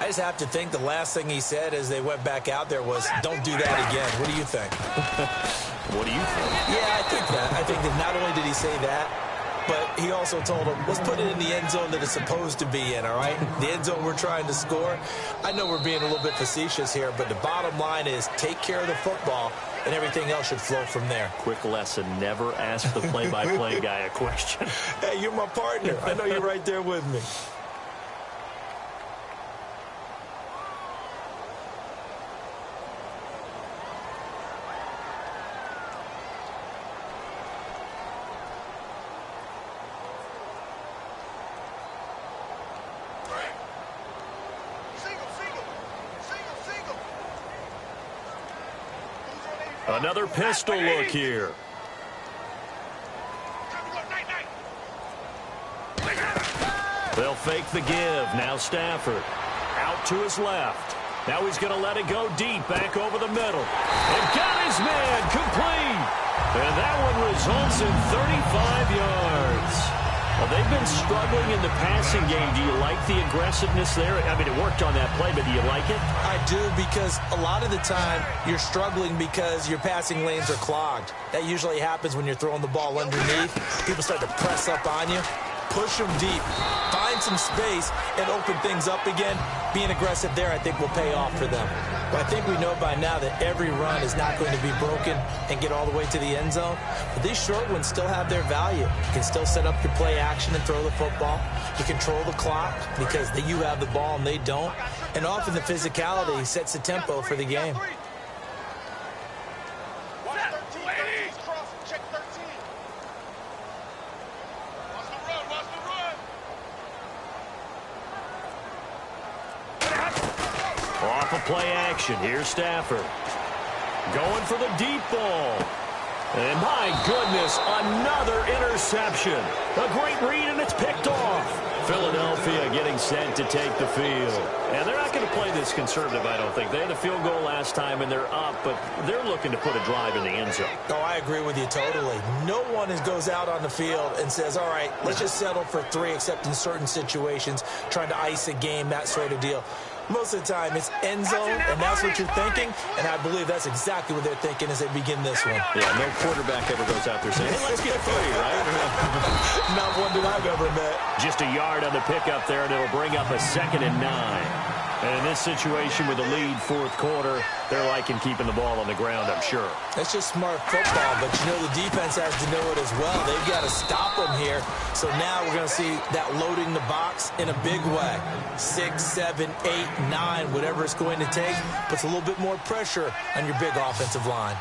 I just have to think the last thing he said as they went back out there was, don't do that again. What do you think? What do you think? Yeah, I think that. I think that not only did he say that, but he also told him, let's put it in the end zone that it's supposed to be in, all right? The end zone we're trying to score. I know we're being a little bit facetious here, but the bottom line is take care of the football, and everything else should flow from there. Quick lesson, never ask the play-by-play guy a question. Hey, you're my partner. I know you're right there with me. Another pistol look here. They'll fake the give. Now Stafford out to his left. Now he's going to let it go deep, back over the middle. And got his man complete. And that one results in 35 yards. Well, they've been struggling in the passing game. Do you like the aggressiveness there? I mean, it worked on that play, but do you like it? I do, because a lot of the time you're struggling because your passing lanes are clogged. That usually happens when you're throwing the ball underneath. People start to press up on you. Push them deep. Find some space and open things up again. Being aggressive there, I think, will pay off for them. But I think we know by now that every run is not going to be broken and get all the way to the end zone. But these short ones still have their value. You can still set up your play action and throw the football. You control the clock because you have the ball and they don't. And often the physicality sets the tempo for the game. Off of play action. Here's Stafford. Going for the deep ball. And my goodness, another interception. A great read, and it's picked off. Philadelphia getting set to take the field. And they're not going to play this conservative, I don't think. They had a field goal last time, and they're up, but they're looking to put a drive in the end zone. Oh, I agree with you totally. No one goes out on the field and says, all right, let's just settle for 3, except in certain situations, trying to ice a game, that sort of deal. Most of the time, it's end zone, and that's what you're thinking, and I believe that's exactly what they're thinking as they begin this one. Yeah, no quarterback ever goes out there saying, hey, let's get 3, right? Not one that I've ever met. Just a yard on the pickup there, and it'll bring up a 2nd and 9. And in this situation with a lead fourth quarter, they're liking keeping the ball on the ground, I'm sure. That's just smart football, but you know the defense has to know it as well. They've got to stop them here. So now we're going to see that loading the box in a big way. 6, 7, 8, 9, whatever it's going to take, puts a little bit more pressure on your big offensive line.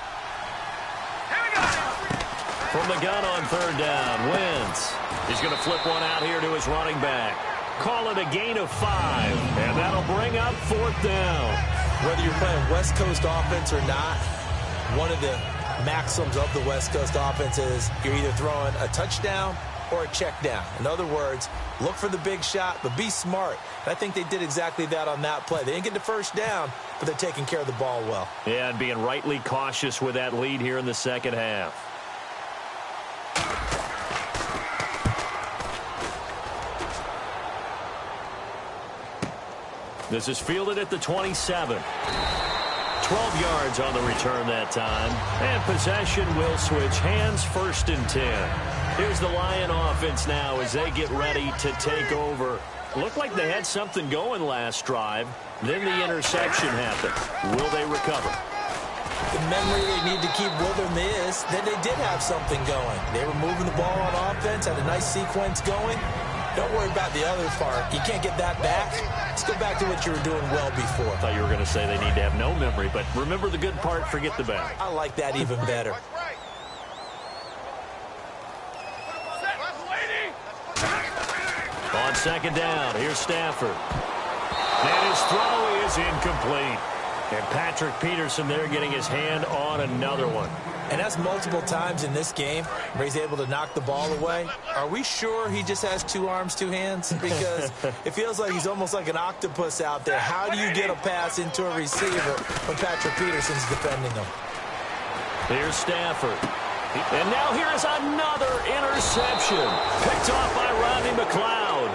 From the gun on 3rd down, Wentz. He's going to flip one out here to his running back. Call it a gain of 5, and that'll bring up 4th down. Whether you're playing West Coast offense or not, one of the maxims of the West Coast offense is you're either throwing a touchdown or a check down. In other words, look for the big shot, but be smart. And I think they did exactly that on that play. They didn't get the first down, but they're taking care of the ball well. Yeah, and being rightly cautious with that lead here in the second half. This is fielded at the 27. 12 yards on the return that time. And possession will switch hands, 1st and 10. Here's the Lion offense now as they get ready to take over. Looked like they had something going last drive. Then the interception happened. Will they recover? The memory they need to keep with them is that they did have something going. They were moving the ball on offense, had a nice sequence going. Don't worry about the other part. You can't get that back. Let's go back to what you were doing well before. I thought you were going to say they need to have no memory, but remember the good part, forget the bad. I like that even better. On 2nd down, here's Stafford. And his throw is incomplete. And Patrick Peterson there getting his hand on another one. And that's multiple times in this game where he's able to knock the ball away. Are we sure he just has 2 arms, 2 hands? Because it feels like he's almost like an octopus out there. How do you get a pass into a receiver when Patrick Peterson's defending him? Here's Stafford. And now here's another interception. Picked off by Rodney McLeod.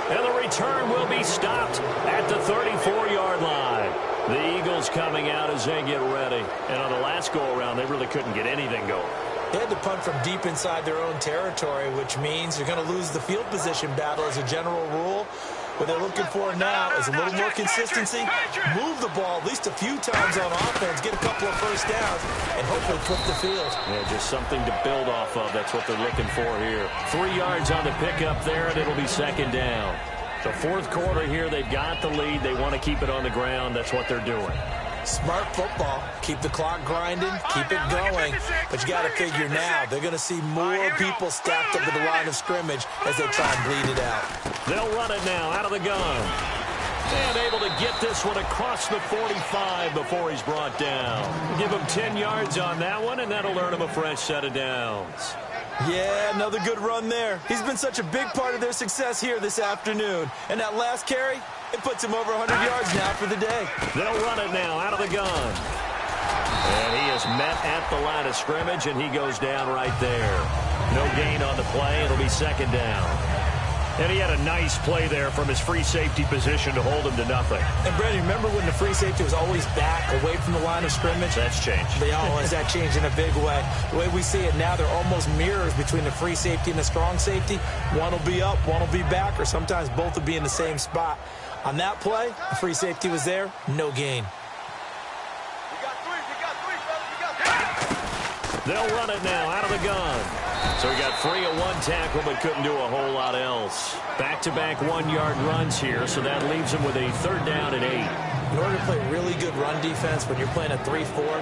And the return will be stopped at the 34-yard line. The Eagles coming out as they get ready. And on the last go-around, they really couldn't get anything going. They had to punt from deep inside their own territory, which means you're going to lose the field position battle as a general rule. What they're looking for now is a little more consistency, move the ball at least a few times on offense, get a couple of first downs, and hopefully flip the field. Yeah, just something to build off of. That's what they're looking for here. 3 yards on the pickup there, and it'll be second down. The fourth quarter here, they've got the lead. They want to keep it on the ground. That's what they're doing. Smart football. Keep the clock grinding, keep it going. But you got to figure now, they're going to see more people stacked up at the line of scrimmage as they try and bleed it out. They'll run it now out of the gun. And able to get this one across the 45 before he's brought down. Give him 10 yards on that one, and that'll earn him a fresh set of downs. Yeah, another good run there. He's been such a big part of their success here this afternoon. And that last carry, it puts him over 100 yards now for the day. They'll run it now out of the gun. And he is met at the line of scrimmage, and he goes down right there. No gain on the play. It'll be second down. And he had a nice play there from his free safety position to hold him to nothing. And, Brandon, remember when the free safety was always back away from the line of scrimmage? That's changed. They always that changed in a big way. The way we see it now, they're almost mirrors between the free safety and the strong safety. One will be up, one will be back, or sometimes both will be in the same spot. On that play, the free safety was there, no gain. They'll run it now out of the gun. So he got free of one tackle but couldn't do a whole lot else. Back-to-back 1-yard runs here, so that leaves him with a third down and 8. In order to play really good run defense when you're playing a 3-4,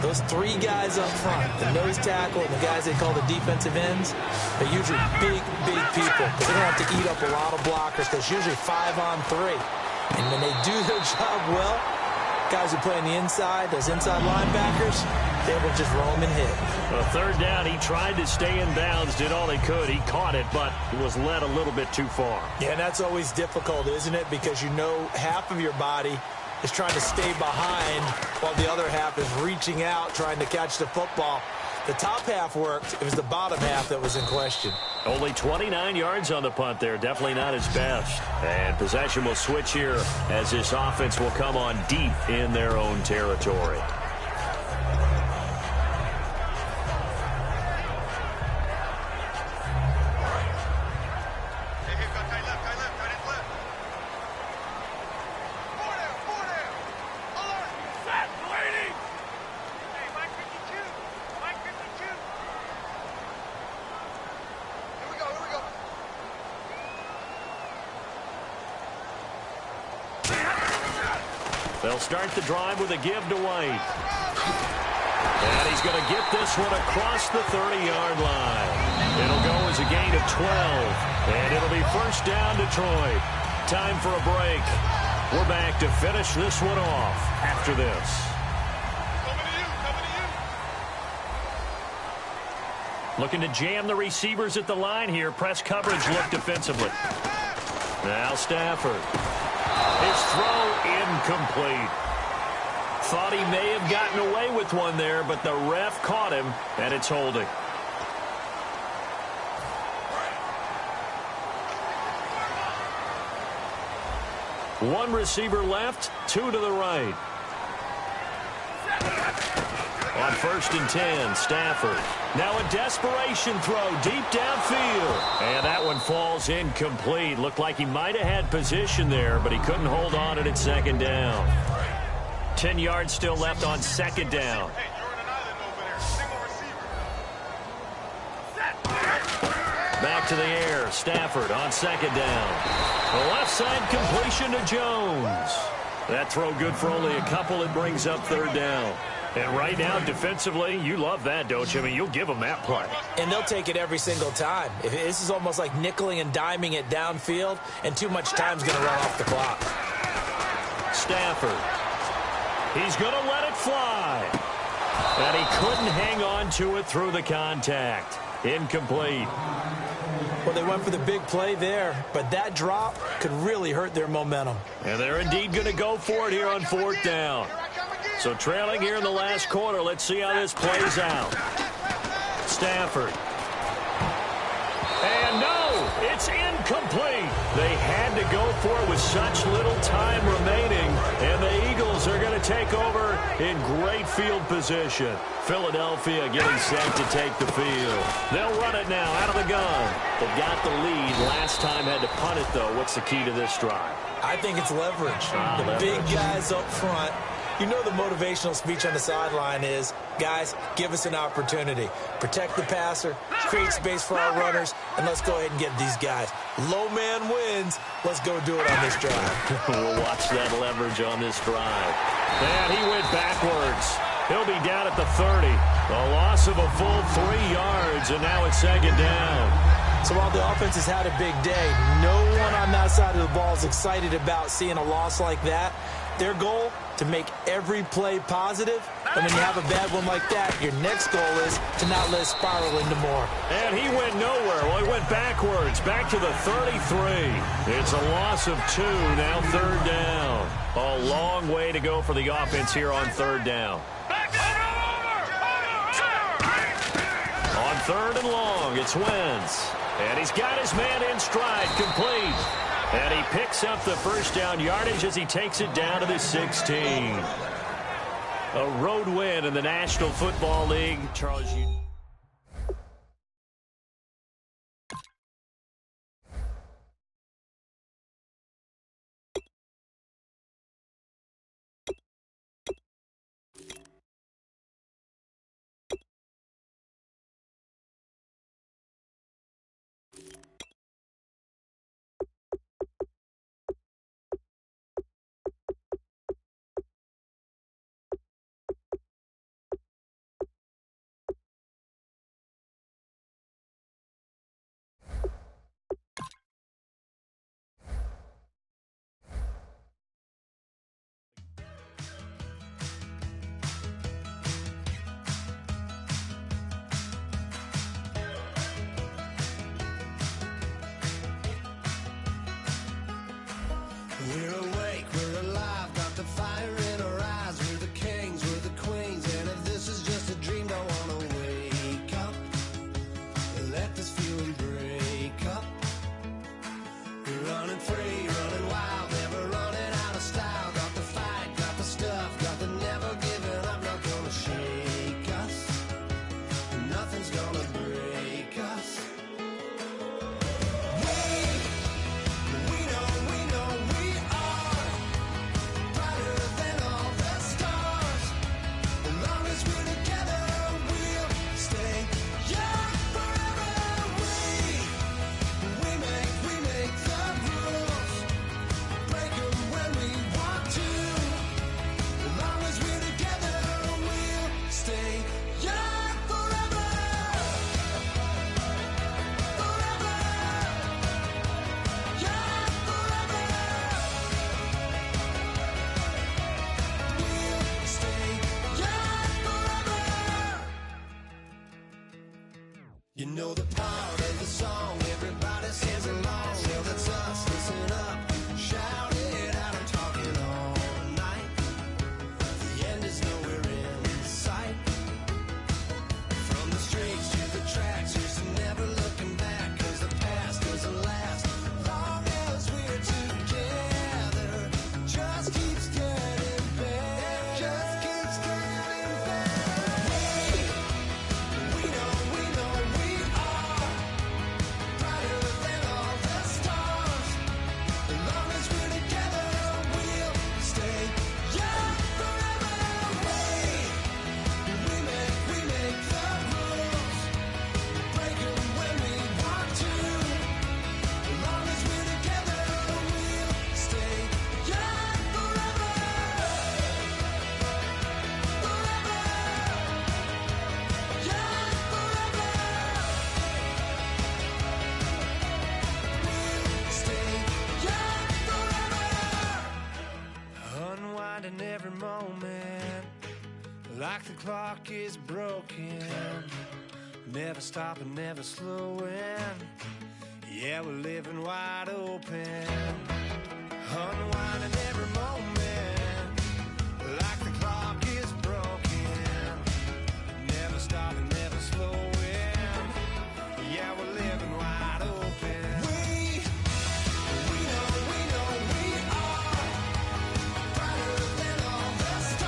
those 3 guys up front, the nose tackle and the guys they call the defensive ends, they're usually big people because they don't have to eat up a lot of blockers because it's usually 5 on 3. And when they do their job well, guys who play on the inside, those inside linebackers, they will just roam and hit. Well, third down, he tried to stay in bounds, did all he could. He caught it, but was led a little bit too far. Yeah, and that's always difficult, isn't it? Because you know half of your body is trying to stay behind while the other half is reaching out, trying to catch the football. The top half worked. It was the bottom half that was in question. Only 29 yards on the punt there. Definitely not his best. And possession will switch here as this offense will come on deep in their own territory. They'll start the drive with a give to White. And he's going to get this one across the 30-yard line. It'll go as a gain of 12. And it'll be first down Detroit. Time for a break. We're back to finish this one off after this. Looking to jam the receivers at the line here. Press coverage look defensively. Now Stafford. His throw incomplete. Thought he may have gotten away with one there, but the ref caught him, and it's holding. One receiver left, 2 to the right. On 1st and 10, Stafford. Now a desperation throw deep downfield. And that one falls incomplete. Looked like he might have had position there, but he couldn't hold on at second down. 10 yards still left on second down. Back to the air. Stafford on second down. The left side completion to Jones. That throw good for only a couple. It brings up third down. And right now, defensively, you love that, don't you? I mean, you'll give them that play. And they'll take it every single time. This is almost like nickeling and diming it downfield, and too much time's going to run off the clock. Stafford. He's going to let it fly. And he couldn't hang on to it through the contact. Incomplete. Well, they went for the big play there, but that drop could really hurt their momentum. And they're indeed going to go for it here on 4th down. So trailing here in the last quarter, let's see how this plays out. Stafford. And no, it's incomplete. They had to go for it with such little time remaining, and the Eagles are going to take over in great field position. Philadelphia getting set to take the field. They'll run it now out of the gun. They got the lead. Last time had to punt it, though. What's the key to this drive? I think it's leverage. The big guys up front. You know the motivational speech on the sideline is, guys, give us an opportunity. Protect the passer, create space for our runners, and let's go ahead and get these guys. Low man wins. Let's go do it on this drive. We'll watch that leverage on this drive. And he went backwards. He'll be down at the 30. A loss of a full 3 yards, and now it's second down. So while the offense has had a big day, no one on that side of the ball is excited about seeing a loss like that. Their goal, to make every play positive. And when you have a bad one like that, your next goal is to not let it spiral into more. And he went nowhere. Well, he went backwards, back to the 33. It's a loss of 2, now third down. A long way to go for the offense here on third down. On third and long, it's Wentz. And he's got his man in stride, complete. And he picks up the first down yardage as he takes it down to the 16. A road win in the National Football League. Charles, We're awake, we're alive, got the fire in our eyes. We're the kings, we're the queens, and if this is just a dream, don't wanna wake up. Let this feeling break up. We're running free, running wild, never running out of style. Got the fight, got the stuff, got the never giving up. Not gonna shake us, nothing's gonna break us. You know the part of the song, everybody sings along. Well, that's us, listen up, shout it out, I'm talking all night. The end is nowhere in sight. From the streets to the tracks, here's to never looking back. Cause the past doesn't last, long as we're together. Just keeps getting better, just keeps getting better. We know every moment, like the clock is broken, never stopping, never slowing. Yeah, we're living wide open, unwinding every moment, like the clock is broken, never stopping, never slowing. Yeah, we're living wide open. We know we are brighter than all the stars.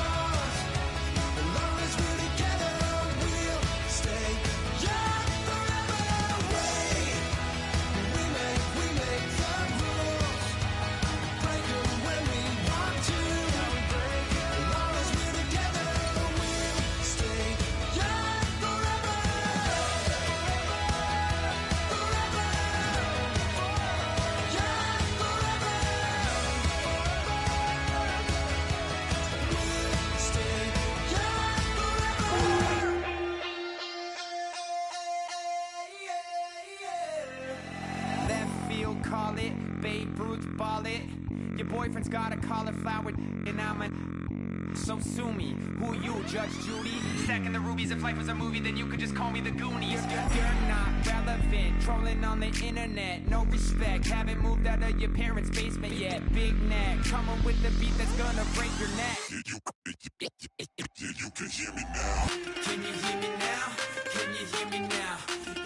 call it. Babe Ruth, ball it. Your boyfriend's got a cauliflower, and I'm a... So sue me, who you, Judge Judy? Stacking the rubies, if life was a movie, then you could just call me the Goonies. You're not relevant, trolling on the internet, no respect. Haven't moved out of your parents' basement yet. Big neck, coming with the beat that's gonna break your neck. You can hear me now. Can you hear me now? Can you hear me now?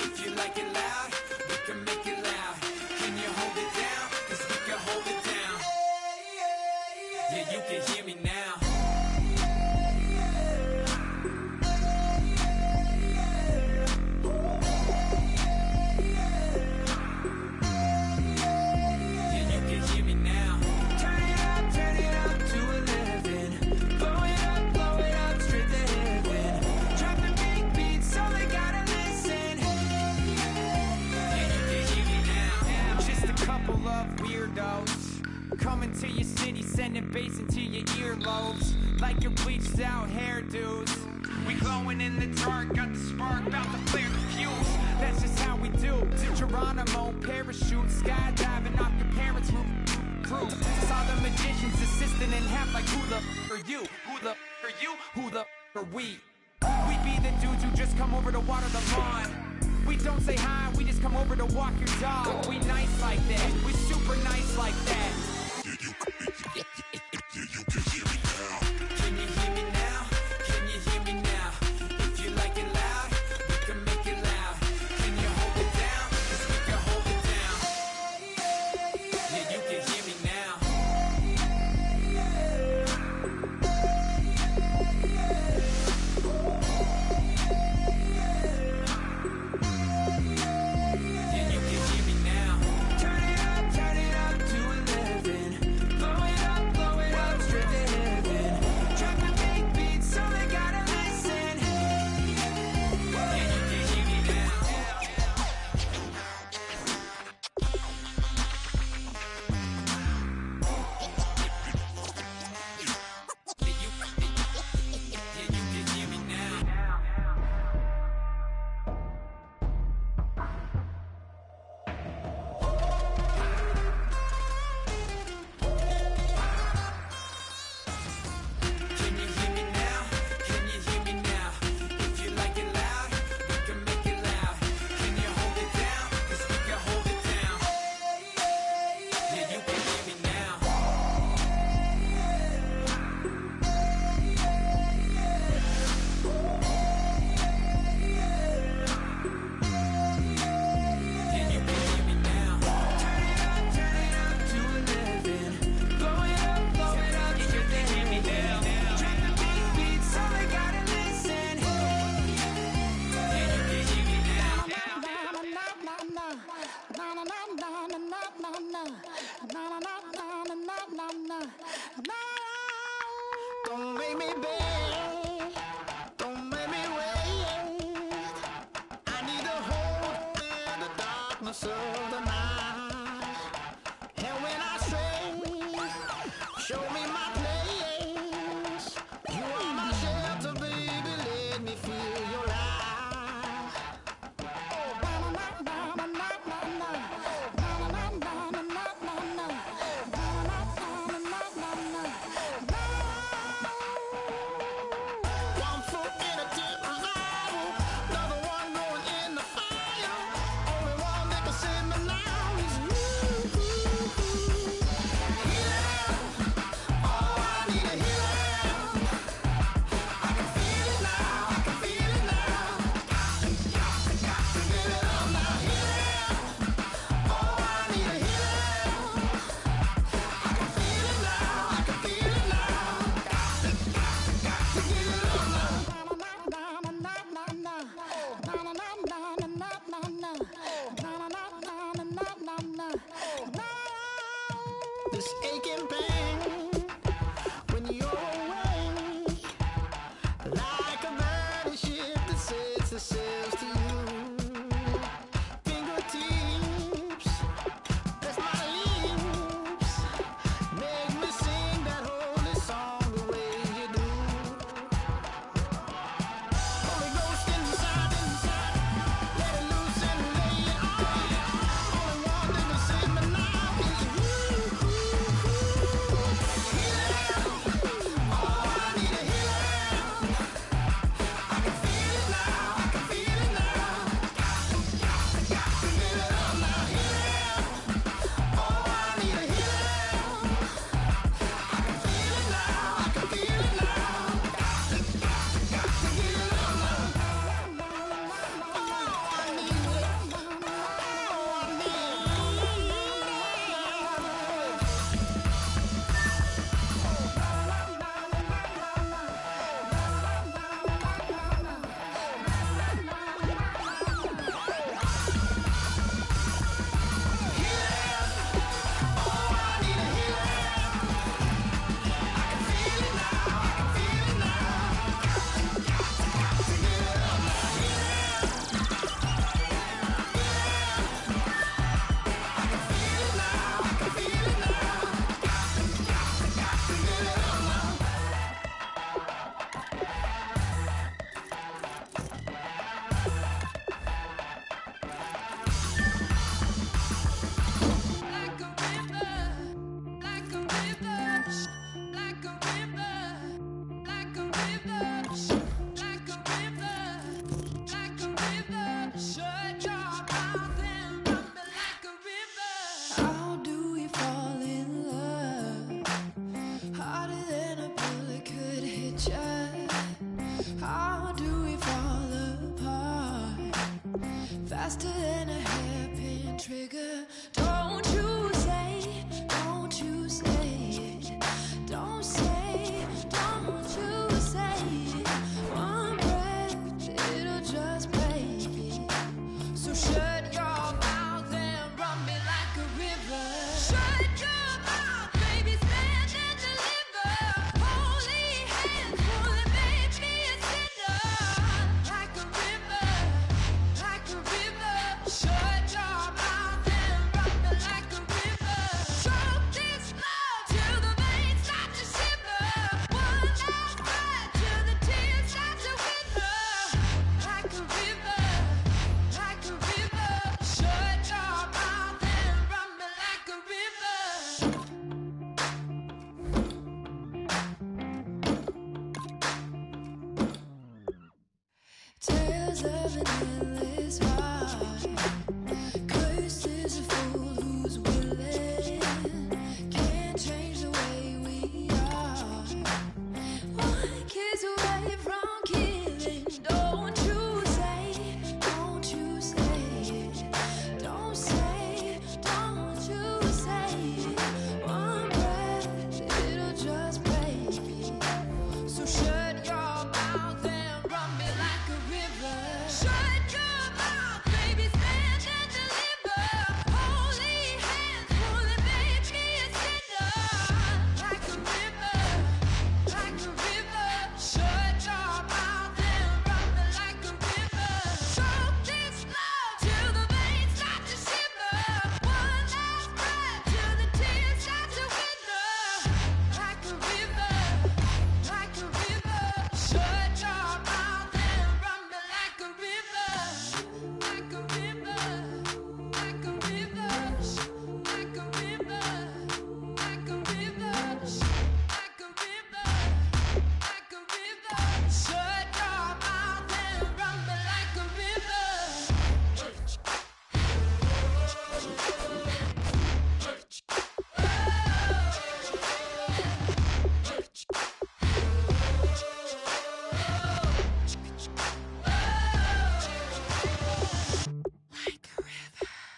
If you like it loud, we can make it loud. Can you hold it down? 'Cause we can hold it down. Yeah, you can hear me now. Coming to your city, sending bass into your earlobes, like your bleached out hairdos. We glowing in the dark, got the spark, about to flare the fuse. That's just how we do. To Geronimo, parachute, skydiving off your parents' roof. Saw the magician's assistant in half, like who the are you? Who the are you? Who the are we? We be the dudes who just come over to water the lawn. We don't say hi, we just come over to walk your dog. We nice like that, we super nice like that. You can hear me now. Can you hear me now? Can you hear me now? If you like it loud, we can make it loud. Can you hold it down? 'Cause we can hold it down. Yeah, you can hear me now. Yeah, you can hear me now. Turn it up to 11. Blow it up, straight to heaven. Drop the big beat so they gotta listen. Yeah, you can hear me now. Yeah, you can hear me now. Can you hear me now? Can you hear me now? If you like it loud, we can make it loud. Can you hold it down? 'Cause we can hold it down. Yeah, you can hear me now. Yeah, you can hear me now. Turn it up to 11. Blow it up, straight to hear me now. Drop the big beat so they gotta listen. Yeah, you can hear me now.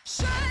Shut